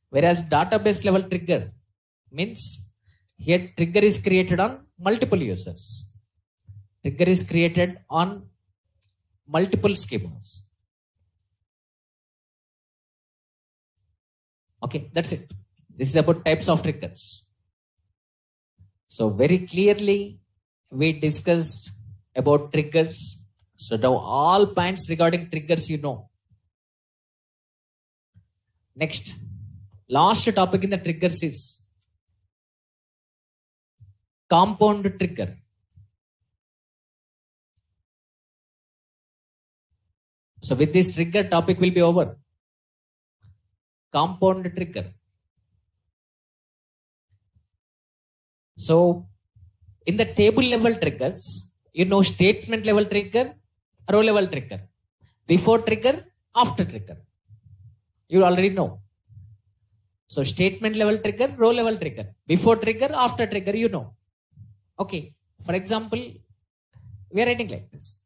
Whereas database level trigger means here trigger is created on multiple users. Trigger is created on multiple schemas. Okay, that's it. This is about types of triggers. So very clearly we discussed about triggers. So now all points regarding triggers you know. Next, last topic in the triggers is compound trigger. So with this trigger topic will be over. Compound trigger. So in the table level triggers, you know statement level trigger, row level trigger, before trigger, after trigger. You already know. So statement level trigger, row level trigger, before trigger, after trigger, you know. Okay. For example, we are writing like this.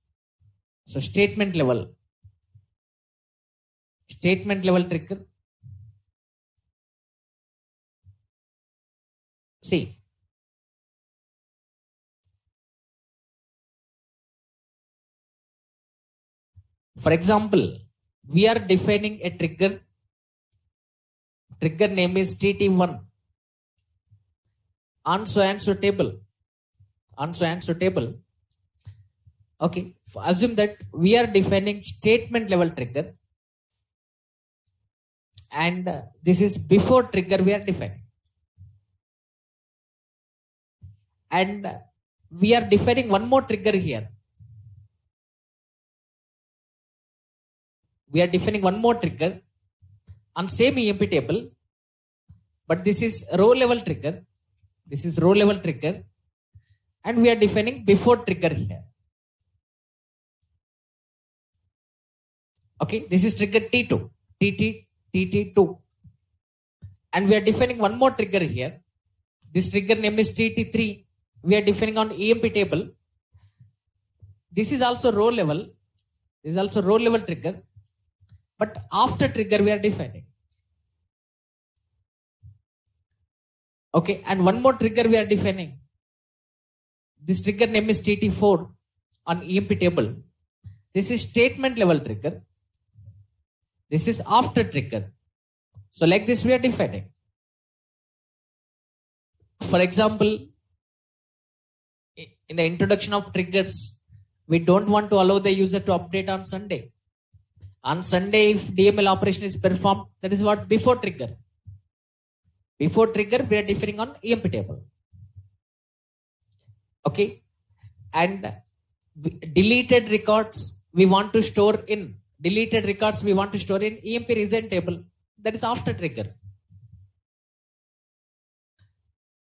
So statement level trigger. See. For example, we are defining a trigger. Trigger name is TT1 on so and so table. On so and so table. Okay. Assume that we are defining statement level trigger. And this is before trigger we are defining. And we are defining one more trigger here. We are defining one more trigger on same EMP table, but this is row level trigger. This is row level trigger, and we are defining before trigger here. Okay, this is trigger T2, TT2, and we are defining one more trigger here. This trigger name is TT3. We are defining on EMP table. This is also row level. This is also row level trigger. But after trigger we are defining. Okay, and one more trigger we are defining. This trigger name is TT4 on EMP table. This is statement level trigger. This is after trigger. So like this we are defining. For example, in the introduction of triggers, we don't want to allow the user to update on Sunday. On Sunday, if DML operation is performed, that is what before trigger. Before trigger, we are defining on EMP table. Okay. And deleted records we want to store in deleted records we want to store in EMP resign table. That is after trigger.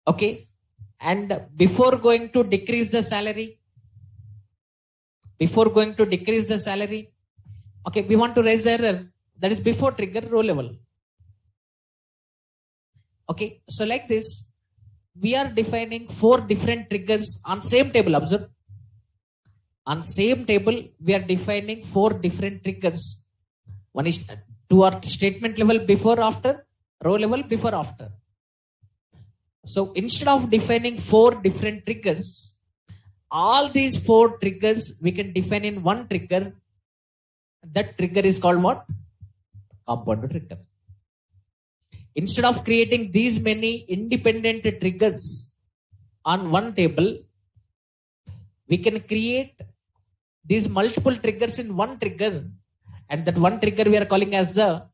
Okay. And before going to decrease the salary, okay, we want to raise the error. That is before trigger row level. Okay. So like this, we are defining 4 different triggers on same table. Observe. On same table, we are defining 4 different triggers. One is to our statement level before, after, row level before, after. So instead of defining 4 different triggers, all these 4 triggers we can define in one trigger. That trigger is called what? Compound trigger. Instead of creating these many independent triggers on one table, we can create these multiple triggers in one trigger, and that one trigger we are calling as the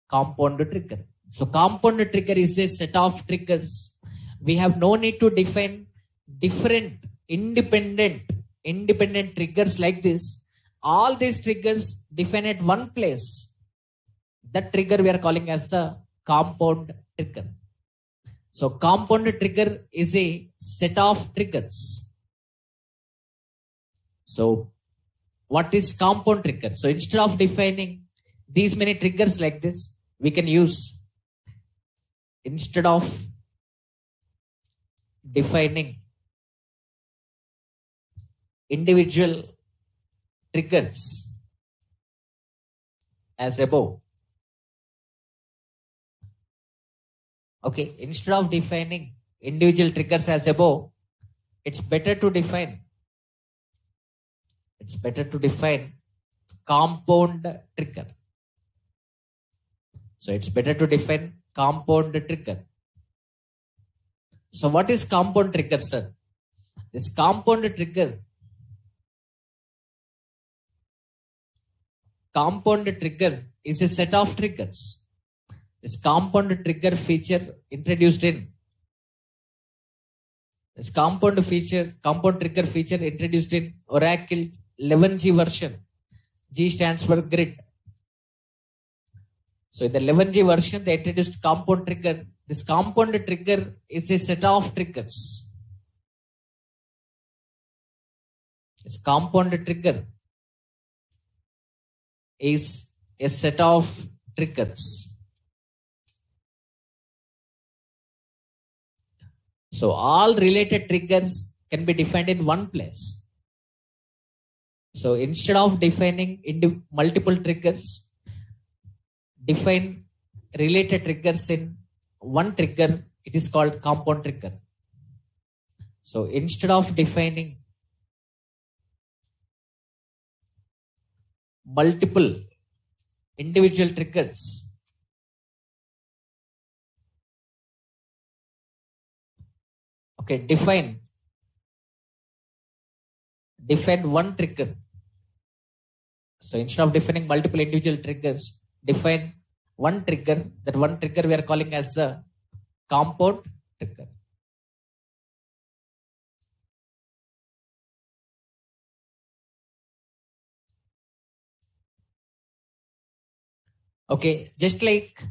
compound trigger. So compound trigger is a set of triggers. We have no need to define different independent triggers like this. All these triggers define at one place. That trigger we are calling as the compound trigger. So compound trigger is a set of triggers. So what is compound trigger? So instead of defining these many triggers like this, we can use, instead of defining individual triggers as above. Okay, instead of defining individual triggers as above, it's better to define compound trigger. So it's better to define compound trigger. So what is compound trigger, sir? This compound trigger is a set of triggers. This compound trigger feature introduced in compound trigger feature introduced in Oracle 11G version. G stands for grid. So in the 11G version, they introduced compound trigger. This compound trigger is a set of triggers. This compound trigger is a set of triggers. So all related triggers can be defined in one place. So instead of defining multiple triggers, define related triggers in one trigger. It is called compound trigger. So instead of defining multiple individual triggers, okay, define one trigger. So instead of defining multiple individual triggers, define one trigger. That one trigger we are calling as the compound trigger. Okay, just like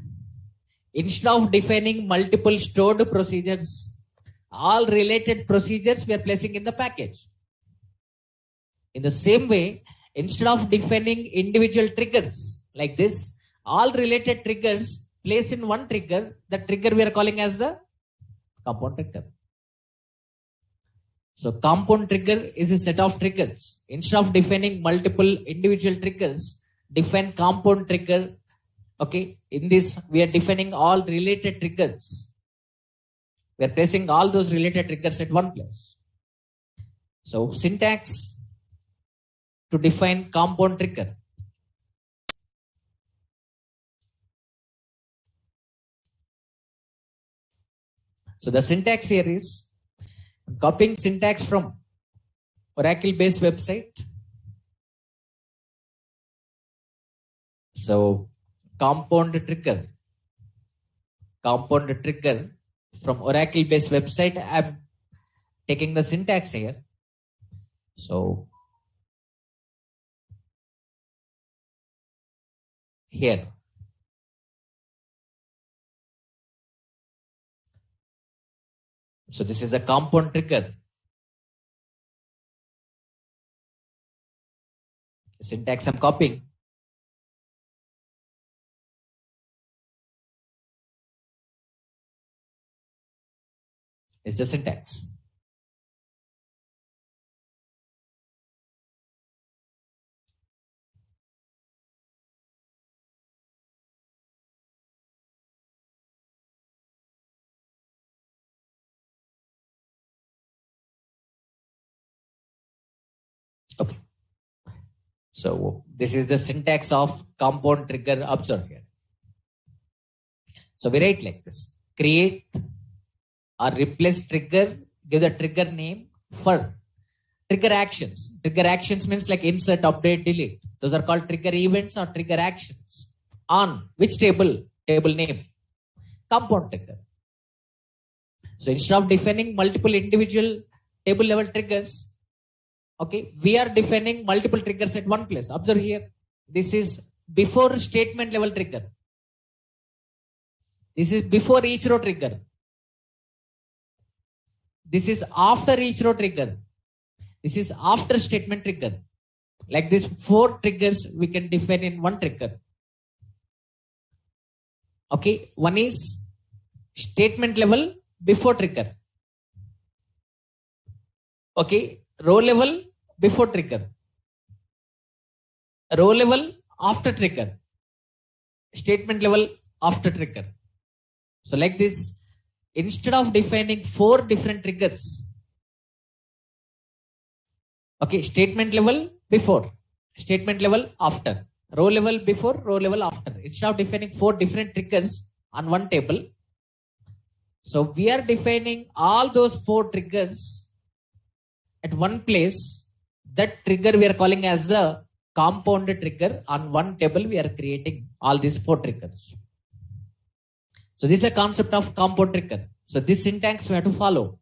instead of defining multiple stored procedures, all related procedures we are placing in the package. In the same way, instead of defining individual triggers like this, all related triggers place in one trigger. That trigger we are calling as the compound trigger. So compound trigger is a set of triggers. Instead of defining multiple individual triggers, define compound trigger. Okay, in this we are defining all related triggers. We are placing all those related triggers at one place. So syntax to define compound trigger. So the syntax here is copying syntax from Oracle based website. So compound trigger from Oracle based website. I'm taking the syntax here. So here. So this is a compound trigger. Syntax I'm copying. It's the syntax. Okay. So this is the syntax of compound trigger. Observe here. So we write like this: create or replace trigger, give the trigger name for trigger actions. Trigger actions means like insert, update, delete. Those are called trigger events or trigger actions. On which table? Table name. Compound trigger. So instead of defining multiple individual table level triggers, okay, we are defining multiple triggers at one place. Observe here. This is before statement level trigger. This is before each row trigger. This is after each row trigger. This is after statement trigger. Like this, 4 triggers we can define in one trigger. Okay, one is statement level before trigger. Okay, row level before trigger. Row level after trigger. Statement level after trigger. So like this, instead of defining 4 different triggers, okay, statement level before, statement level after, row level before, row level after. Instead of defining 4 different triggers on one table, so we are defining all those 4 triggers at one place. That trigger we are calling as the compounded trigger. On one table we are creating all these 4 triggers. So this is a concept of compound trigger. So this syntax we have to follow.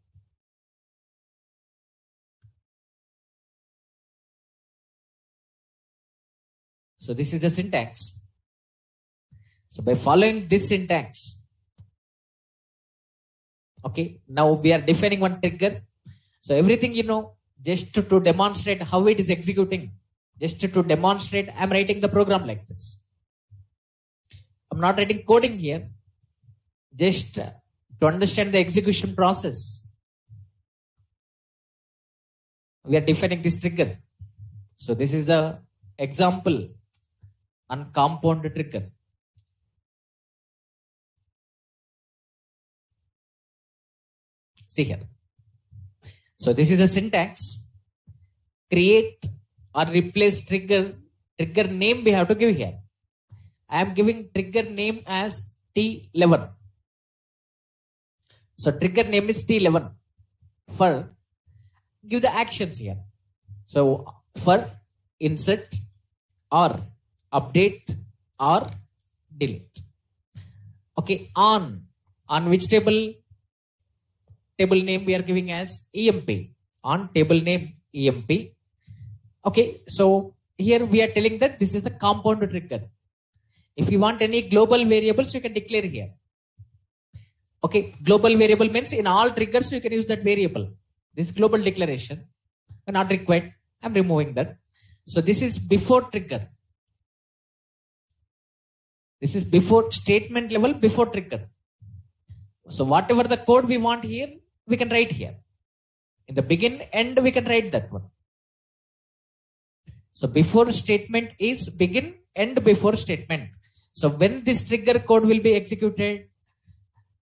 So this is the syntax. So by following this syntax, okay, now we are defining one trigger. So everything, just to demonstrate how it is executing, just to demonstrate, I'm writing the program like this. I'm not writing coding here, just to understand the execution process. We are defining this trigger. So this is the example on compound trigger. See here. So this is a syntax. Create or replace trigger. Trigger name we have to give here. I am giving trigger name as T11. So trigger name is T11. For give the actions here. So for insert or update or delete. Okay, on which table? Table name we are giving as EMP. On table name EMP. Okay, so here we are telling that this is the compound trigger. If you want any global variables, you can declare here. Okay, global variable means in all triggers you can use that variable. This global declaration not required. I'm removing that. So this is before trigger. This is before statement level before trigger. So whatever the code we want here, we can write here. In the begin, end, we can write that one. So before statement is begin, end before statement. So when this trigger code will be executed,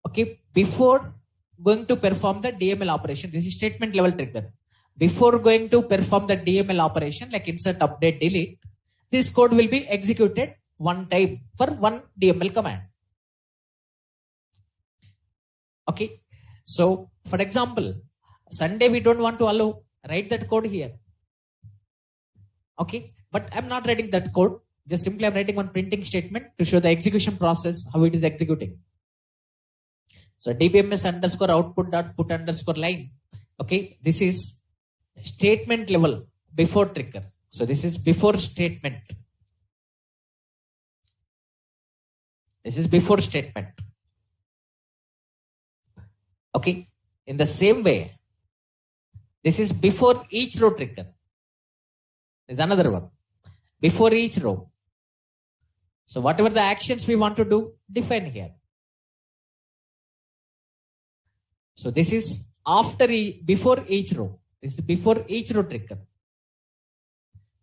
okay, before going to perform the DML operation, this is statement level trigger. Before going to perform the DML operation like insert, update, delete, this code will be executed one time for one DML command. Okay, so for example, Sunday we don't want to allow, write that code here. Okay, but I'm not writing that code. Just simply I'm writing one printing statement to show the execution process, how it is executing. So dbms underscore output dot put underscore line. Okay, this is statement level before trigger. So this is before statement. This is before statement. Okay. In the same way, this is before each row trigger. There's another one. Before each row. So whatever the actions we want to do, define here. So this is before each row. This is before each row trigger.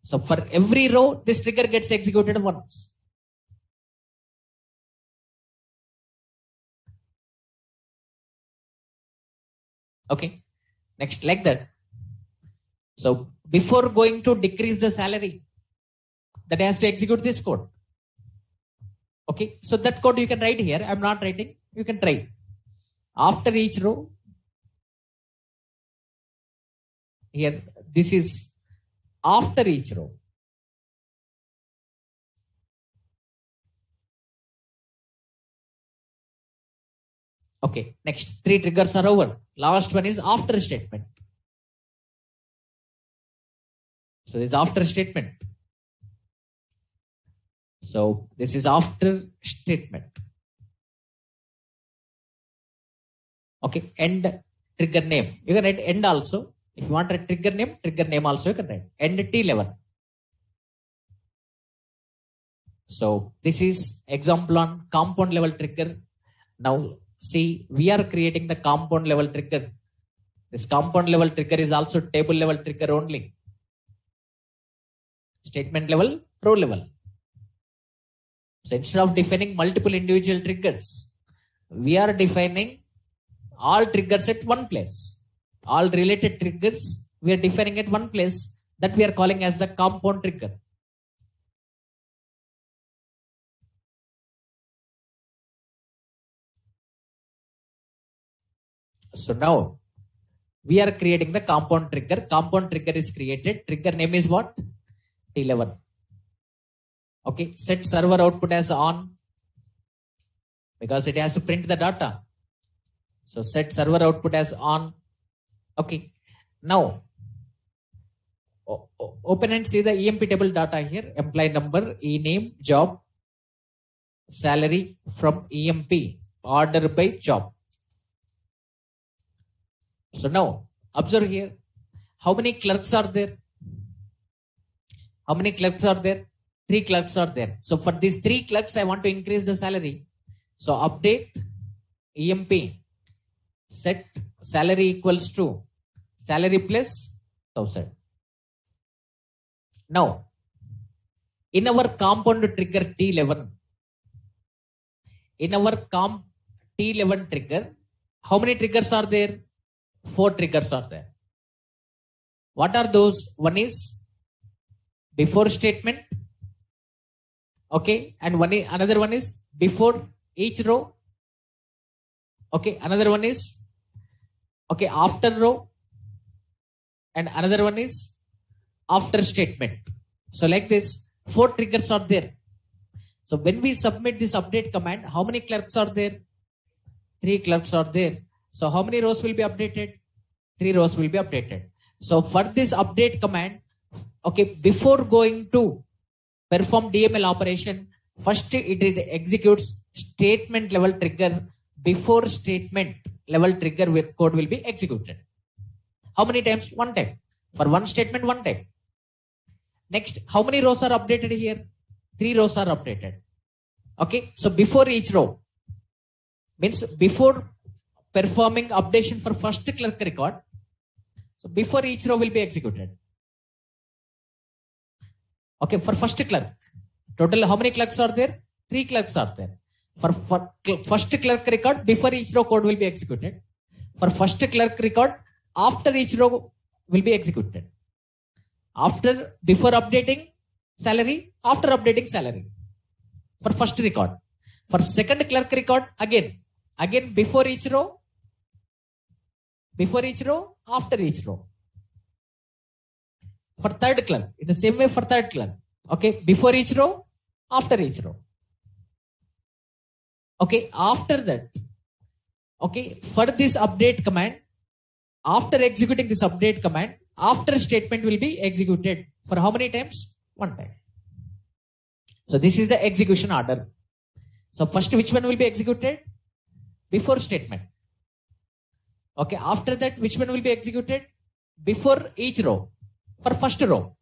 So for every row, this trigger gets executed once. Okay. Next, like that. So before going to decrease the salary, that has to execute this code. Okay. So that code you can write here. I'm not writing. You can try. After each row, here, this is after each row. Okay, next 3 triggers are over. Last one is after statement. So this is after statement. So this is after statement. Okay, end trigger name. You can write end also. If you want a trigger name also you can write. End T11. So this is example on compound level trigger. Now see, we are creating the compound level trigger. This compound level trigger is also table level trigger only. Statement level, row level. So instead of defining multiple individual triggers, we are defining all triggers at one place. All related triggers we are defining at one place, that we are calling as the compound trigger. So now we are creating the compound trigger. Compound trigger is created. Trigger name is what? T11. Okay. Set server output as on because it has to print the data. So set server output as on. Okay. Now open and see the EMP table data here. Employee number, e-name, job, salary from EMP, order by job. So now observe here. How many clerks are there? How many clerks are there? 3 clerks are there. So for these 3 clerks, I want to increase the salary. So update EMP set salary equals to salary plus 1000. Now in our compound trigger T11, T11 trigger, how many triggers are there? 4 triggers are there. What are those? One is before statement. Okay. And another one is before each row. Okay. Another one is okay after row. And another one is after statement. So like this, 4 triggers are there. So when we submit this update command, how many clerks are there? 3 clerks are there. So how many rows will be updated? 3 rows will be updated. So for this update command, okay, before going to perform DML operation, first it executes statement level trigger. Before statement level trigger with code will be executed. How many times? 1 time. For one statement, 1 time. Next, how many rows are updated here? 3 rows are updated. Okay, so before each row means before performing updation for first clerk record. So before each row will be executed. Okay, for first clerk. Total how many clerks are there? 3 clerks are there. For first clerk record, before each row code will be executed. For first clerk record, after each row will be executed. Before updating salary, after updating salary. For first record. For second clerk record, again before each row, after each row. For third clerk, in the same way for third clerk. Okay, before each row, after each row. Okay, after that, okay, for this update command, after executing this update command, after statement will be executed. For how many times? 1 time. So this is the execution order. So first, which one will be executed? Before statement. Okay. After that, which one will be executed? Before each row. For first row.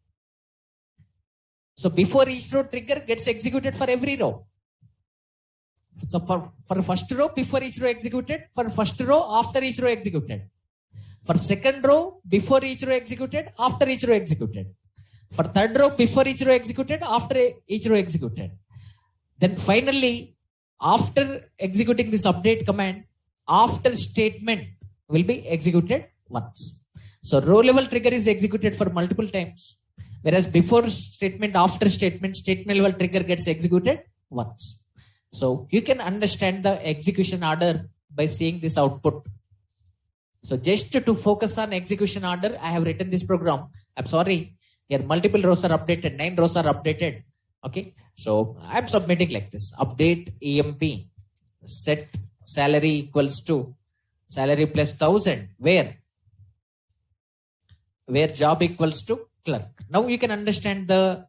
So before each row, trigger gets executed for every row. So for first row, before each row executed. For first row, after each row executed. For second row, before each row executed, after each row executed. For third row, before each row executed, after each row executed. Then finally, after executing this update command, after statement will be executed once. So row level trigger is executed for multiple times. Whereas before statement, after statement, statement level trigger gets executed once. So you can understand the execution order by seeing this output. So just to focus on execution order, I have written this program. I'm sorry. Here multiple rows are updated. 9 rows are updated. Okay. So I'm submitting like this. Update EMP. Set salary equals to salary plus 1000. Where job equals to clerk. Now you can understand the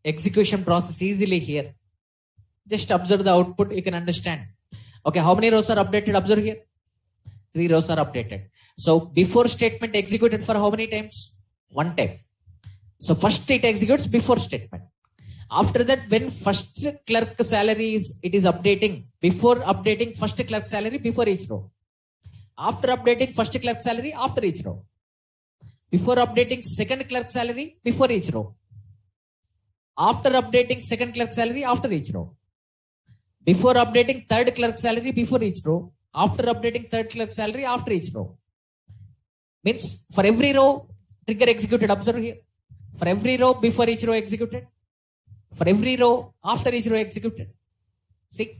execution process easily here. Just observe the output. You can understand. Okay. How many rows are updated? Observe here. 3 rows are updated. So before statement executed for how many times? 1 time. So first it executes before statement. After that, when first clerk salary is updating, before updating first clerk salary before each row. After updating first clerk salary after each row. Before updating second clerk salary before each row. After updating second clerk salary after each row. Before updating third clerk salary before each row. After updating third clerk salary after each row. Means for every row, trigger executed. Observe here. For every row, before each row executed. For every row, after each row executed. See?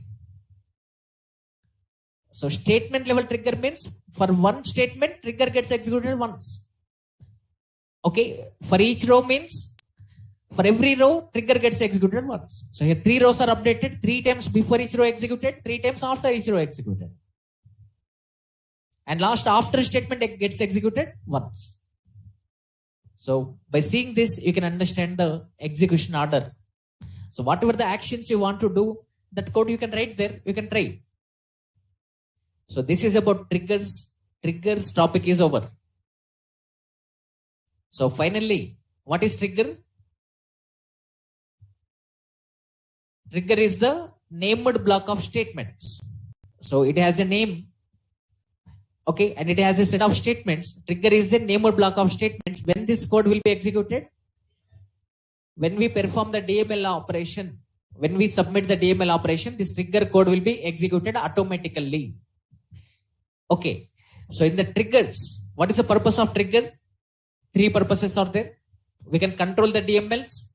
So statement level trigger means for one statement, trigger gets executed once. Okay. For each row means for every row, trigger gets executed once. So here 3 rows are updated. 3 times before each row executed. 3 times after each row executed. And last after statement gets executed once. So by seeing this, you can understand the execution order. So whatever the actions you want to do, that code you can write there, you can try. So this is about triggers. Triggers topic is over. So finally, what is trigger? Trigger is the named block of statements. So it has a name. Okay, and it has a set of statements. Trigger is a named block of statements. When this code will be executed? When we perform the DML operation, when we submit the DML operation, this trigger code will be executed automatically. Okay, so in the triggers, what is the purpose of trigger? 3 purposes are there. We can control the DMLs.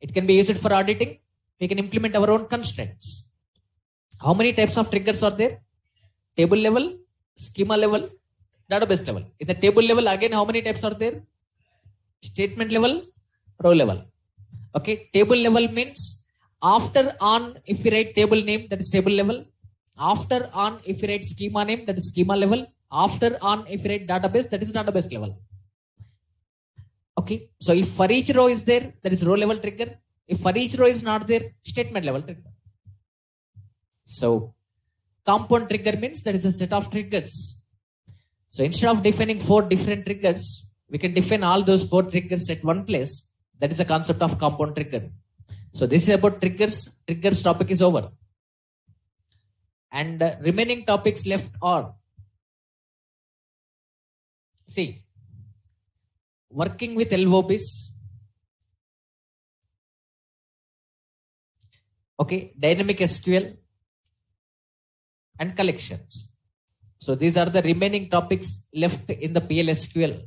It can be used for auditing. We can implement our own constraints. How many types of triggers are there? Table level, schema level, database level. In the table level, again, how many types are there? Statement level, row level. Okay, table level means after on, if we write table name, that is table level. After on, if we write schema name, that is schema level. After on, if we write database, that is database level. Okay, so if for each row is there, that is row level trigger. If for each row is not there, statement level trigger. So compound trigger means that is a set of triggers. So instead of defining 4 different triggers, we can define all those 4 triggers at one place. That is the concept of compound trigger. So this is about triggers. Triggers topic is over. And remaining topics left are, see, working with LOBs. Okay, dynamic SQL and collections. So these are the remaining topics left in the PLSQL.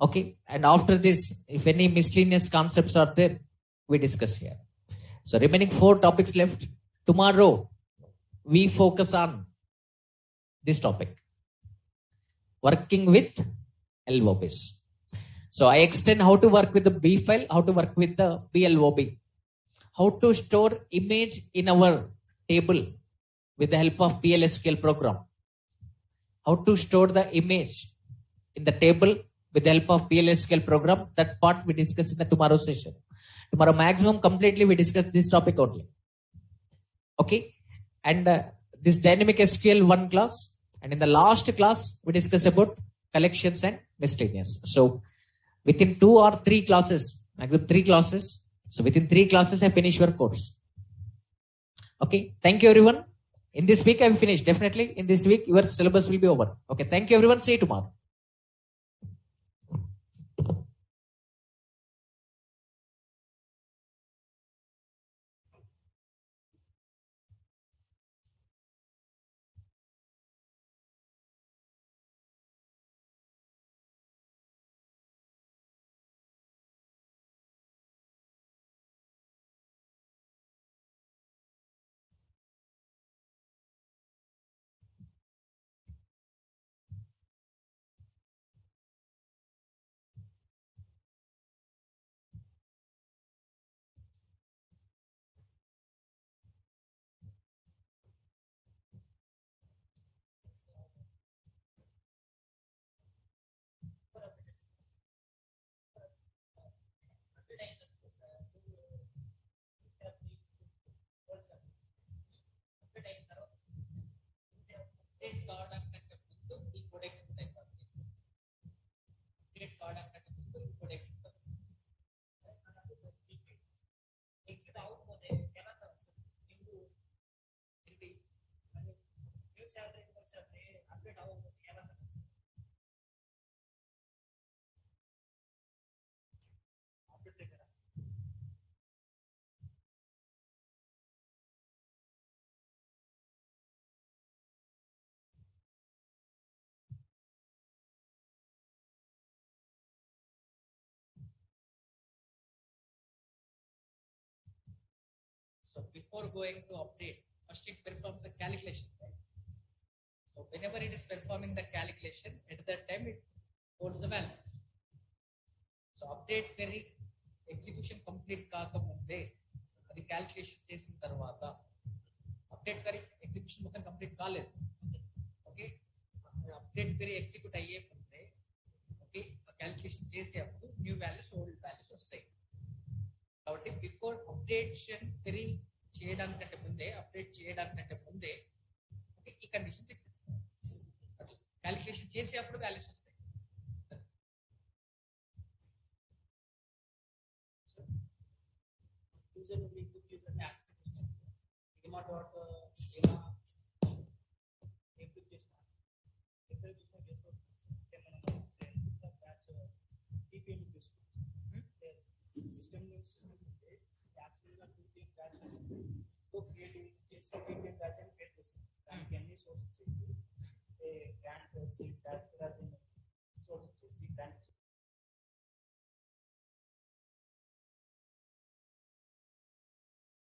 Okay, and after this, if any miscellaneous concepts are there, we discuss here. So remaining 4 topics left. Tomorrow, we focus on this topic. Working with LOBs. So I explain how to work with the B file, how to work with the PLOB. How to store image in our table with the help of PLSQL program. How to store the image in the table with the help of PLSQL program. That part we discuss in the tomorrow session. Tomorrow maximum completely we discuss this topic only. Okay, and this dynamic SQL 1 class, and in the last class we discuss about collections and miscellaneous. So within 2 or 3 classes, maximum 3 classes, so within 3 classes I finish your course. Okay, thank you everyone. In this week I will finish, definitely in this week your syllabus will be over. Okay, thank you everyone, see you tomorrow. So before going to update, first it performs the calculation, right? So whenever it is performing the calculation, at that time it holds the value. So update query execution complete కాకముందే అది calculation చేసిన తర్వాత update query execution మొత్తం complete కాలేదు. Okay, update query execute అయ్యే ముందే okay calculation చేసేటప్పుడు new values old values వస్తాయి. కాబట్టి బిఫోర్ అప్డేషన్ క్వరీ చేయడానికంటే ముందే ఓకే ఈ కండిషన్ చెక్ చేస్తాం. క్యాలిక్యులేషన్ చేసేటప్పుడు వాల్యూస్ వస్తాయి. User will need to use an application. Schema application. Application batch TPM system needs actually two things batch to create TPM batch and create this. And any source a grant seed batch source grant